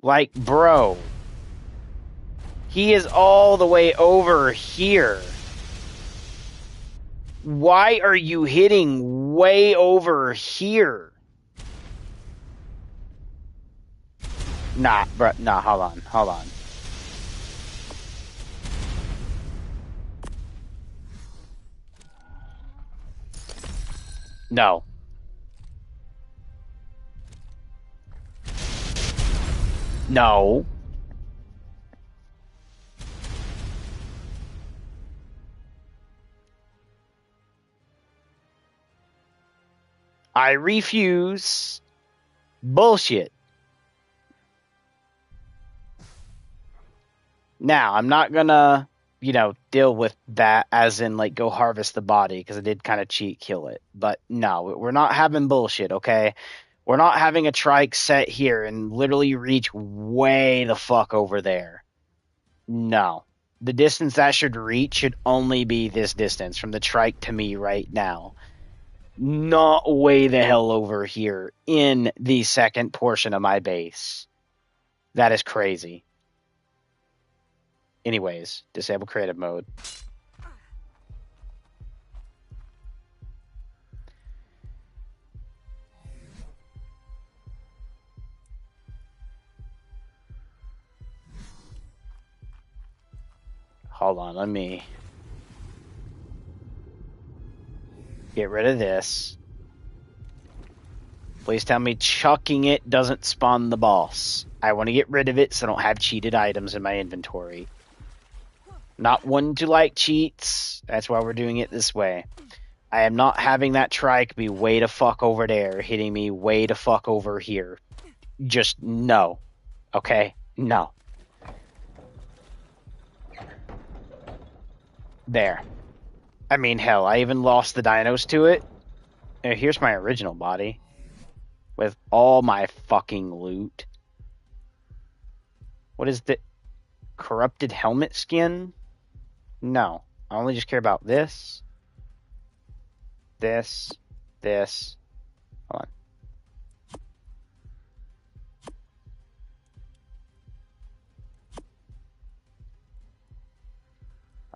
Speaker 1: Like, bro. He is all the way over here. Why are you hitting way over here? Nah, bro. Nah, hold on. Hold on. No. No. I refuse. Bullshit. Now, I'm not gonna, deal with that as in, like, go harvest the body, because I did kind of cheat kill it. But no, we're not having bullshit, okay? We're not having a trike set here and literally reach way the fuck over there. No. The distance that should reach should only be this distance from the trike to me right now. Not way the hell over here in the second portion of my base. That is crazy. Anyways, disable creative mode. Hold on, let me get rid of this. Please tell me chucking it doesn't spawn the boss. I want to get rid of it so I don't have cheated items in my inventory. Not one to like cheats. That's why we're doing it this way. I am not having that trike be way to fuck over there, hitting me way to fuck over here. Just no. Okay? No. There. I mean, hell, I even lost the dinos to it. Here's my original body. With all my fucking loot. What is the... corrupted helmet skin? No. I only just care about this. This. Hold on.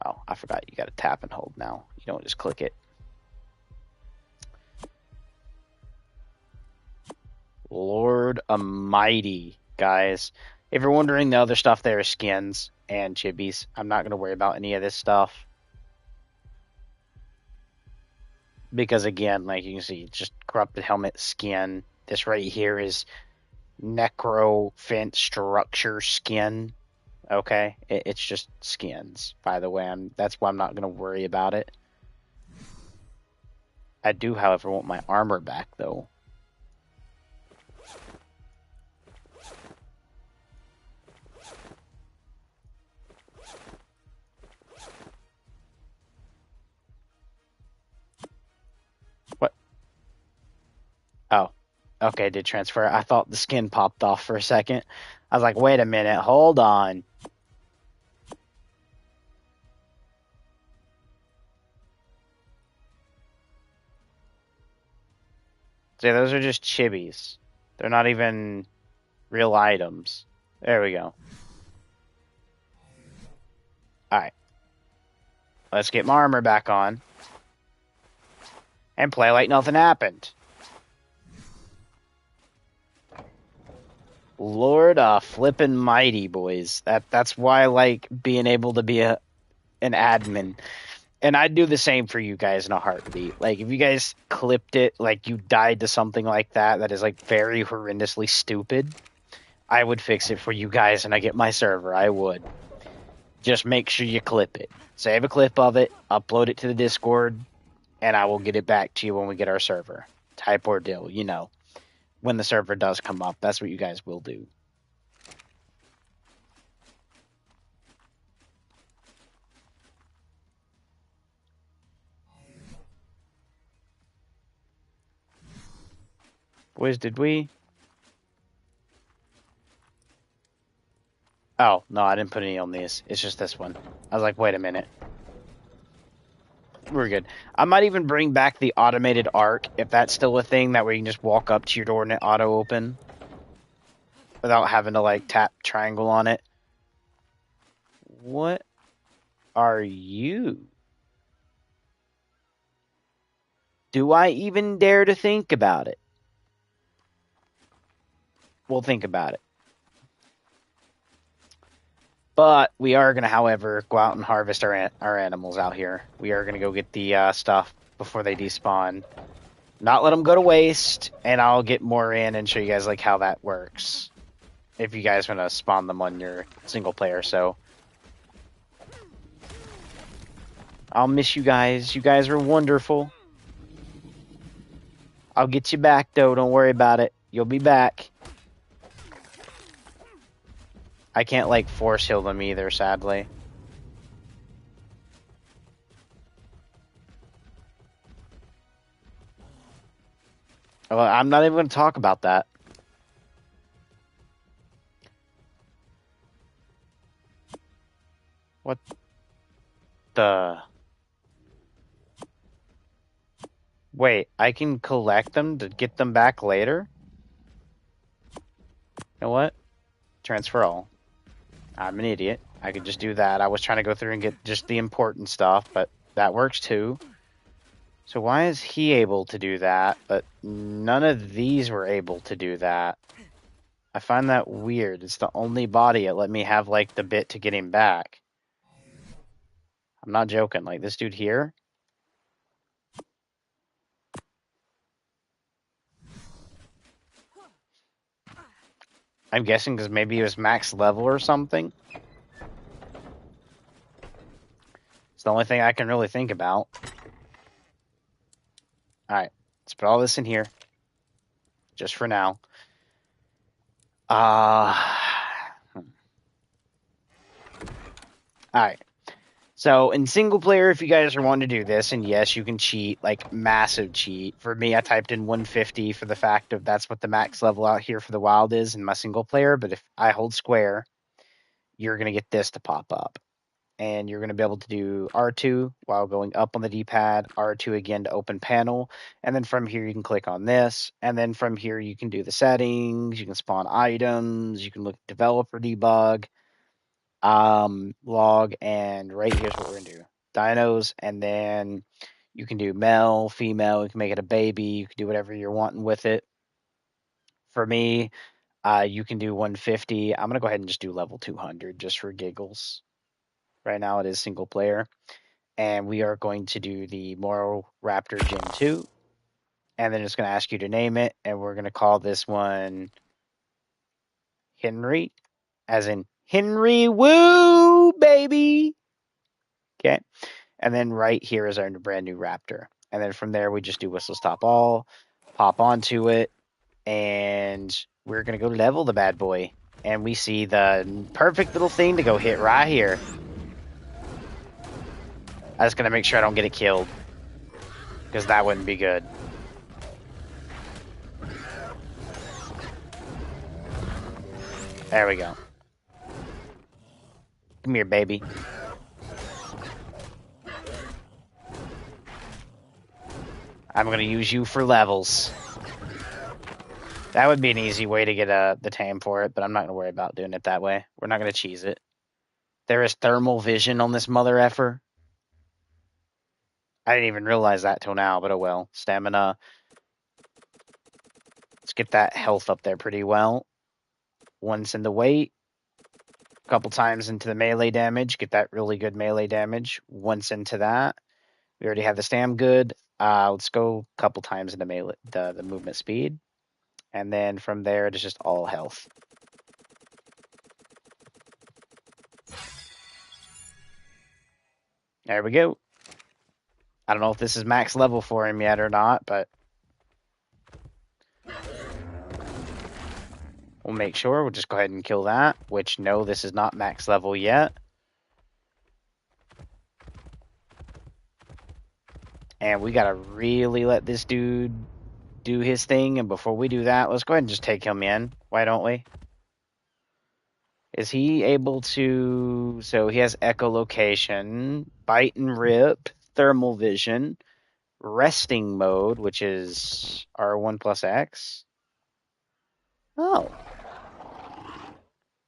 Speaker 1: Oh, I forgot you gotta tap and hold now. You don't just click it. Lord Almighty, guys. If you're wondering, the other stuff there is skins and chibis. I'm not going to worry about any of this stuff. Because again, like you can see, just corrupted helmet skin. This right here is necro fence structure skin. Okay? It's just skins, by the way. That's why I'm not going to worry about it. I do, however, want my armor back, though. What? Oh. Okay, did transfer. I thought the skin popped off for a second. I was like, wait a minute, hold on. See, those are just chibis. They're not even real items. There we go. Alright. Let's get my armor back on. And play like nothing happened. Lord flippin' mighty, boys. That's why I like being able to be an admin. And I'd do the same for you guys in a heartbeat. Like, if you guys clipped it, like you died to something like that is like very horrendously stupid, I would fix it for you guys and I get my server. I would. Just make sure you clip it. Save a clip of it, upload it to the Discord, and I will get it back to you when we get our server. Type ordeal, you know. When the server does come up, that's what you guys will do. Boys, did we? Oh, no, I didn't put any on these. It's just this one. I was like, wait a minute. We're good. I might even bring back the automated arc, if that's still a thing, that way you can just walk up to your door and it auto-open. Without having to, like, tap triangle on it. What are you? Do I even dare to think about it? We'll think about it. But we are going to, however, go out and harvest our animals out here. We are going to go get the stuff before they despawn. Not let them go to waste, and I'll get more in and show you guys like how that works. If you guys want to spawn them on your single player, so. I'll miss you guys. You guys are wonderful. I'll get you back, though. Don't worry about it. You'll be back. I can't, like, force heal them either, sadly. Well, I'm not even going to talk about that. What the... Wait, I can collect them to get them back later? You know what? Transfer all. I'm an idiot. I could just do that. I was trying to go through and get just the important stuff, but that works too. So why is he able to do that, but none of these were able to do that? I find that weird. It's the only body it let me have, like, the bit to get him back. I'm not joking. Like, this dude here... I'm guessing because maybe he was max level or something. It's the only thing I can really think about. Alright, let's put all this in here. Just for now. Alright. So, in single player, if you guys are wanting to do this, and yes, you can cheat, like, massive cheat. For me, I typed in 150 for the fact of that's what the max level out here for the wild is in my single player, but if I hold square, you're going to get this to pop up. And you're going to be able to do R2 while going up on the D-pad, R2 again to open panel, and then from here you can click on this, and then from here you can do the settings, you can spawn items, you can look at developer debug, log, and right here's what we're going to do. Dinos, and then you can do male, female, you can make it a baby, you can do whatever you're wanting with it. For me, you can do 150. I'm going to go ahead and just do level 200 just for giggles. Right now it is single player. And we are going to do the Moro Raptor Gen 2. And then it's going to ask you to name it. And we're going to call this one Henry. As in Henry Woo, baby. Okay. And then right here is our brand new Raptor. And then from there, we just do whistle stop all, pop onto it. And we're going to go level the bad boy. And we see the perfect little thing to go hit right here. I just got to make sure I don't get it killed, because that wouldn't be good. There we go. Come here, baby. I'm going to use you for levels. That would be an easy way to get the tame for it, but I'm not going to worry about doing it that way. We're not going to cheese it. There is thermal vision on this mother effer. I didn't even realize that till now, but oh well. Stamina. Let's get that health up there pretty well. Once in the weight. A couple times into the melee damage. Get that really good melee damage. Once into that. We already have the stam good. Let's go a couple times into melee, the movement speed. And then from there, it's just all health. There we go. I don't know if this is max level for him yet or not, but we'll make sure. We'll just go ahead and kill that, which, no, this is not max level yet. And we got to really let this dude do his thing. And before we do that, let's go ahead and just take him in. Why don't we? Is he able to... So he has echolocation, bite and rip, thermal vision, resting mode, which is R1 plus X. Oh.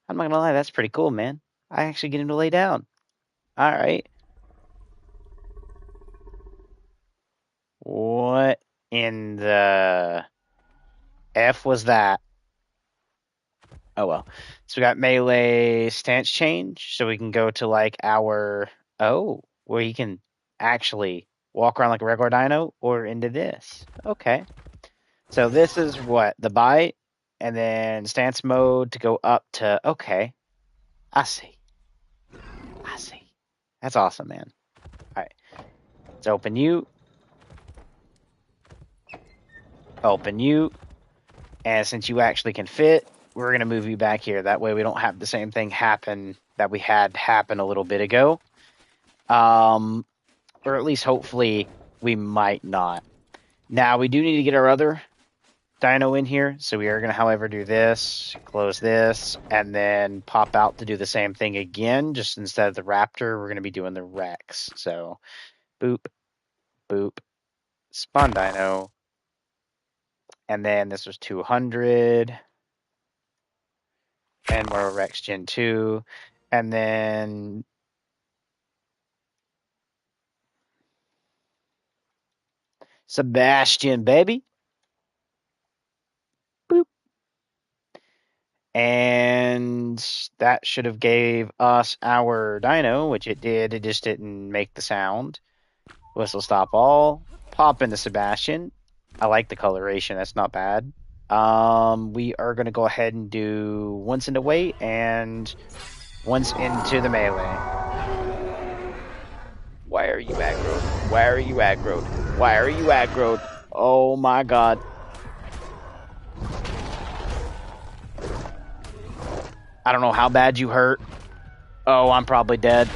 Speaker 1: I'm not going to lie, that's pretty cool, man. I actually get him to lay down. All right. What in the F was that? Oh, well. So we got melee stance change. So we can go to, like, our... Oh, where you can actually walk around like a regular dino, or into this. Okay. So this is what? The bite, and then stance mode to go up to... Okay. I see. I see. That's awesome, man. All right. Let's open you. Open you. And since you actually can fit, we're going to move you back here. That way we don't have the same thing happen that we had happen a little bit ago. Or at least hopefully we might not. Now we do need to get our other dino in here. So we are going to, however, do this, close this, and then pop out to do the same thing again. Just instead of the raptor, we're going to be doing the Rex. So boop, boop, spawn dino. And then this was 200. And more Rex Gen 2. And then Sebastian, baby. Boop. And that should have gave us our dino, which it did. It just didn't make the sound. Whistle stop all. Pop into Sebastian. I like the coloration. That's not bad. We are going to go ahead and do once into weight and once into the melee. Why are you aggroed? Why are you aggroed? Why are you aggroed? Oh my god. I don't know how bad you hurt. Oh, I'm probably dead.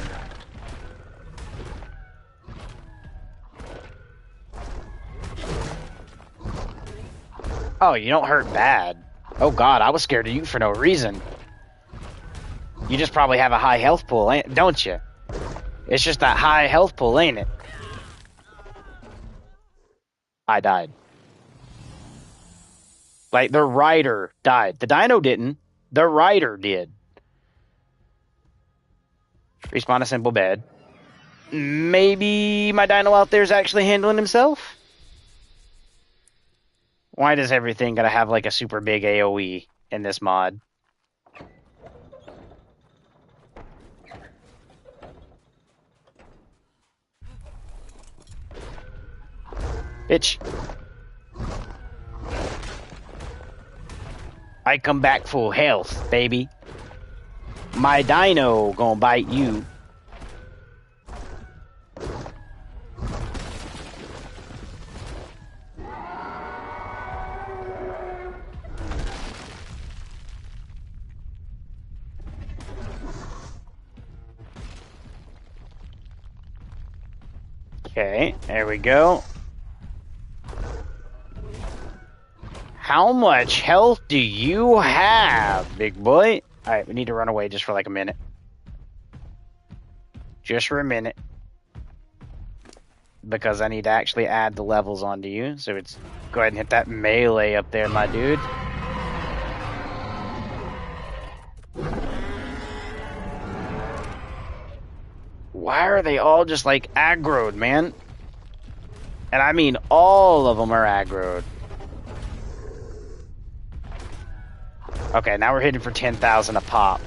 Speaker 1: Oh, you don't hurt bad. Oh god, I was scared of you for no reason. You just probably have a high health pool, don't you? It's just that high health pool, ain't it? I died. Like, the rider died. The dino didn't. The rider did. Respawn a simple bed. Maybe my dino out there is actually handling himself? Why does everything gotta have like a super big AoE in this mod? Bitch. I come back full health, baby. My dino gonna bite you. Okay, there we go. How much health do you have, big boy? Alright, we need to run away just for like a minute. Just for a minute. Because I need to actually add the levels onto you. So it's go ahead and hit that melee up there, my dude. Why are they all just like aggroed, man? And I mean all of them are aggroed. Okay, now we're hitting for 10,000 a pop.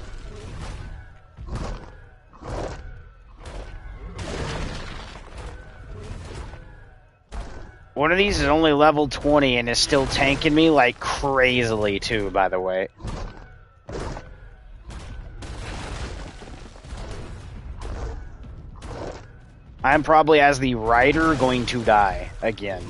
Speaker 1: One of these is only level 20 and is still tanking me like crazily too, by the way. I'm probably, as the rider, going to die again.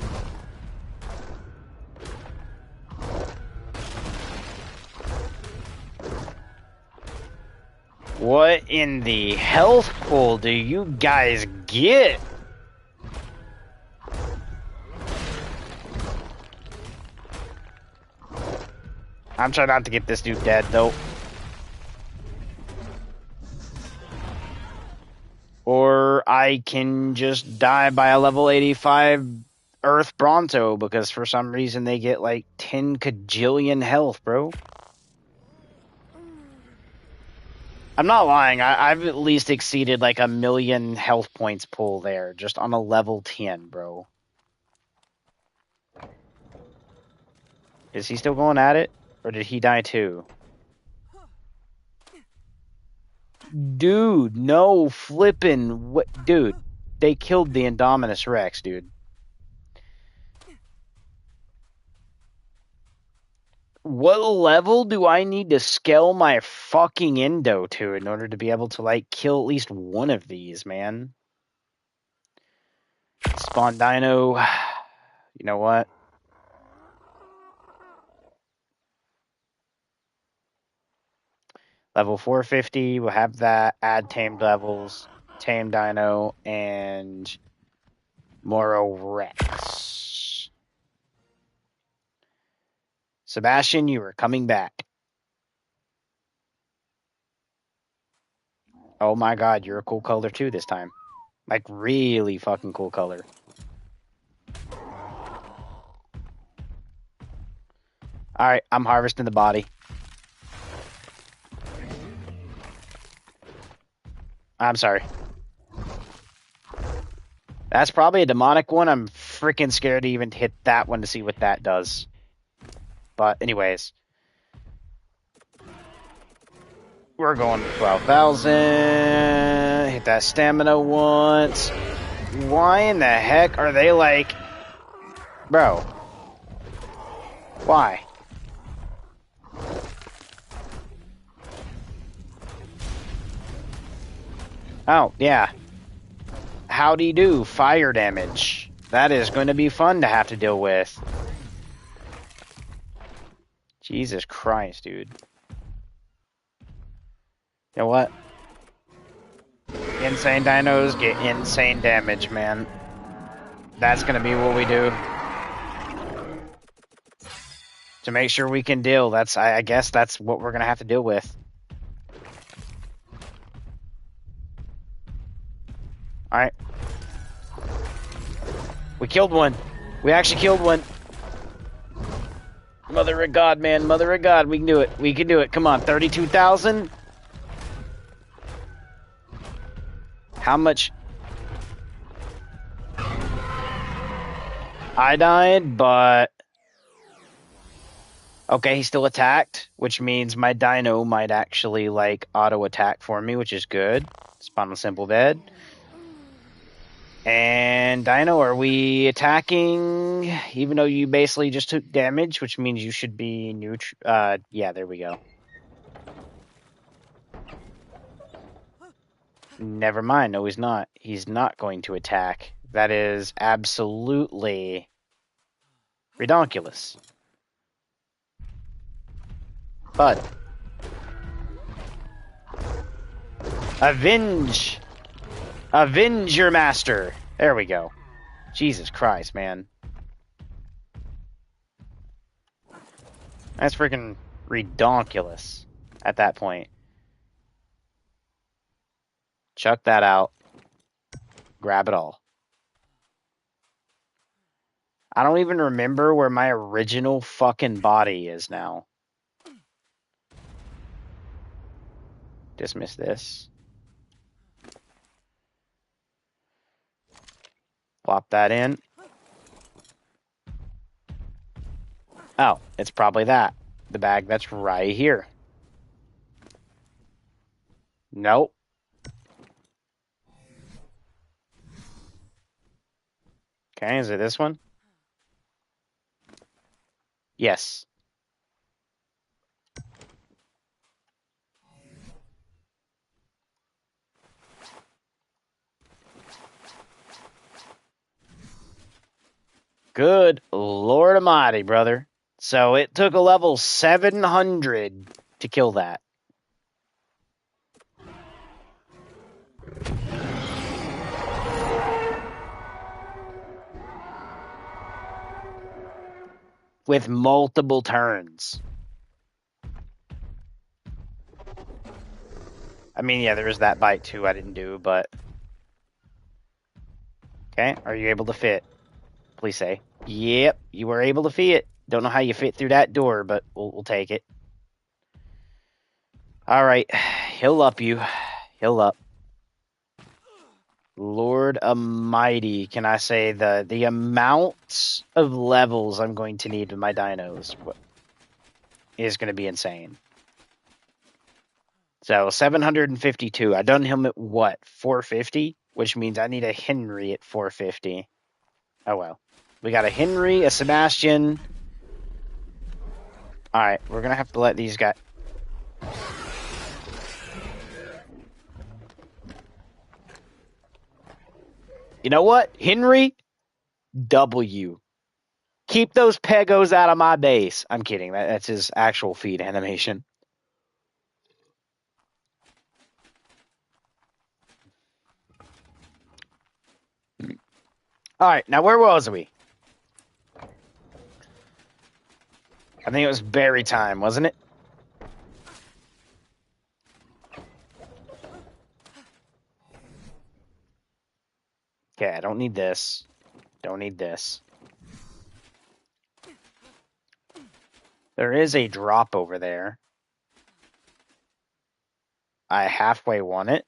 Speaker 1: What in the health pool do you guys get? I'm trying not to get this dude dead, though. Or I can just die by a level 85 Earth Bronto, because for some reason they get like 10 kajillion health, bro. I'm not lying, I've at least exceeded like 1,000,000 health points pool there, just on a level 10, bro. Is he still going at it? Or did he die too? Dude, no flippin'. What? Dude, they killed the Indominus Rex, dude. What level do I need to scale my fucking Indo to in order to be able to, like, kill at least one of these, man? Spawn Dino. You know what? Level 450, we'll have that. Add tamed levels, tame dino, and Moro Rex. Sebastian, you are coming back. Oh my god, you're a cool color too this time. Like, really fucking cool color. Alright, I'm harvesting the body. I'm sorry. That's probably a demonic one. I'm freaking scared to even hit that one to see what that does. But anyways. We're going to 12,000. Hit that stamina once. Why in the heck are they like... Bro. Why? Oh, yeah. Howdy do, fire damage. That is going to be fun to have to deal with. Jesus Christ, dude. You know what? Insane dinos get insane damage, man. That's going to be what we do. To make sure we can deal, I guess that's what we're going to have to deal with. Alright. We killed one. We actually killed one. Mother of God, man. Mother of God. We can do it. We can do it. Come on. 32,000. How much? I died, but... Okay, he still attacked, which means my dino might actually, like, auto-attack for me, which is good. Spawn a simple bed. And Dino, are we attacking? Even though you basically just took damage, which means you should be neutral. Yeah, there we go. Never mind. No, he's not. He's not going to attack. That is absolutely redonkulous. Bud. Avenge! Avenge your master! There we go. Jesus Christ, man. That's freaking redonkulous at that point. Chuck that out. Grab it all. I don't even remember where my original fucking body is now. Dismiss this. Plop that in. Oh, it's probably that. The bag that's right here. Nope. Okay, is it this one? Yes. Good Lord Almighty, brother. So it took a level 700 to kill that. With multiple turns. I mean, yeah, there is that bite too I didn't do, but... Okay, are you able to fit? Please say. Yep, you were able to fit. Don't know how you fit through that door, but we'll take it. Alright, heal up you. Heal up. Lord Almighty, can I say the amount of levels I'm going to need with my dinos is going to be insane. So, 752. I done him at what? 450? Which means I need a Henry at 450. Oh well. We got a Henry, a Sebastian. Alright, we're going to have to let these guys... You know what? Henry, W. Keep those pegos out of my base. I'm kidding. That's his actual feed animation. Alright, now where was we? I think it was berry time, wasn't it? Okay, I don't need this. Don't need this. There is a drop over there. I halfway want it,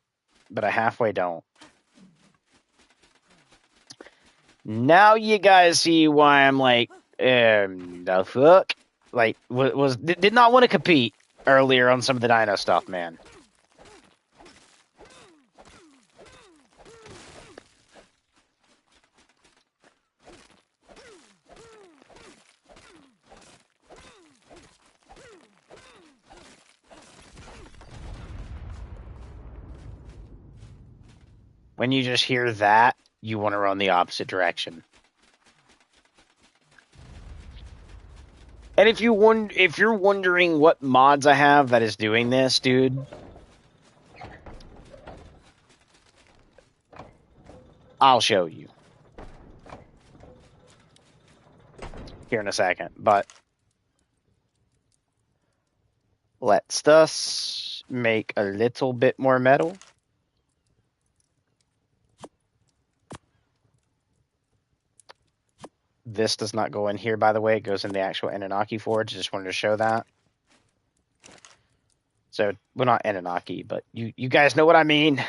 Speaker 1: but I halfway don't. Now you guys see why I'm like, the fuck? Like, did not want to compete earlier on some of the dino stuff, man. When you just hear that, you want to run the opposite direction. And if you're wondering what mods I have that is doing this, dude, I'll show you here in a second. But let's just make a little bit more metal. This does not go in here, by the way. It goes in the actual Anunnaki forge. Just wanted to show that. So, well, not Anunnaki, but you guys know what I mean.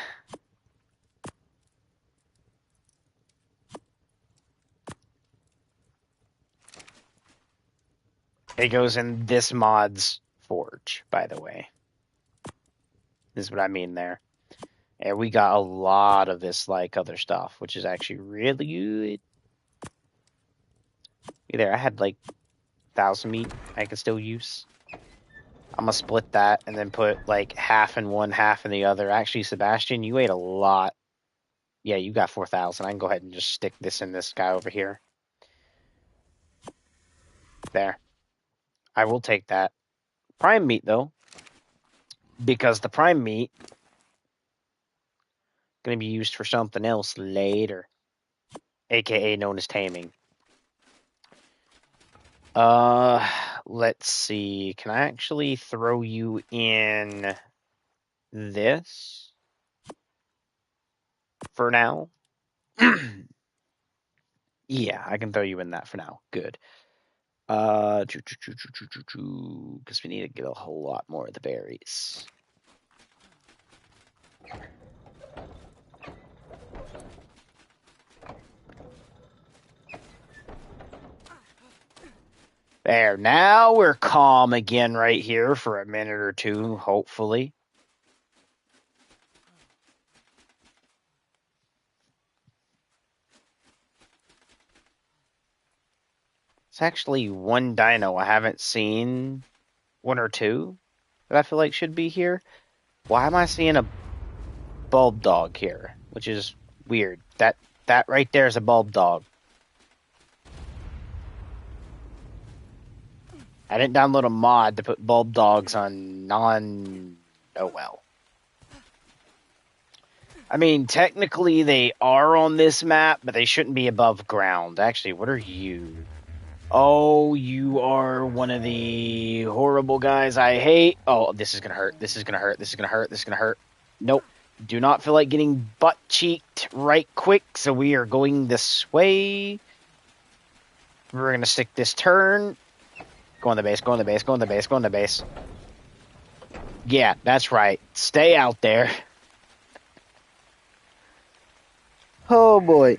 Speaker 1: It goes in this mod's forge, by the way. This is what I mean there. And we got a lot of this, like, other stuff, which is actually really good. There, I had, like, 1,000 meat I can still use. I'm gonna split that and then put, like, half in one, half in the other. Actually, Sebastian, you ate a lot. Yeah, you got 4,000. I can go ahead and just stick this in this guy over here. There. I will take that. Prime meat, though. Because the prime meat is going to be used for something else later. AKA known as taming. Let's see. Can I actually throw you in this for now? Yeah, I can throw you in that for now. Good. Because we need to get a whole lot more of the berries. There, now we're calm again right here for a minute or two, hopefully. It's actually one dino I haven't seen, one or two, that I feel like should be here. Why am I seeing a bulb dog here? Which is weird. That right there is a bulb dog. I didn't download a mod to put bulb dogs on oh well. I mean, technically they are on this map, but they shouldn't be above ground. Actually, what are you? Oh, you are one of the horrible guys I hate. Oh, this is gonna hurt. This is gonna hurt. This is gonna hurt. This is gonna hurt. Nope. Do not feel like getting butt-cheeked right quick, so we are going this way. We're gonna stick this turn. Go on the base, go on the base, go on the base, go on the base. Yeah, that's right. Stay out there. Oh, boy.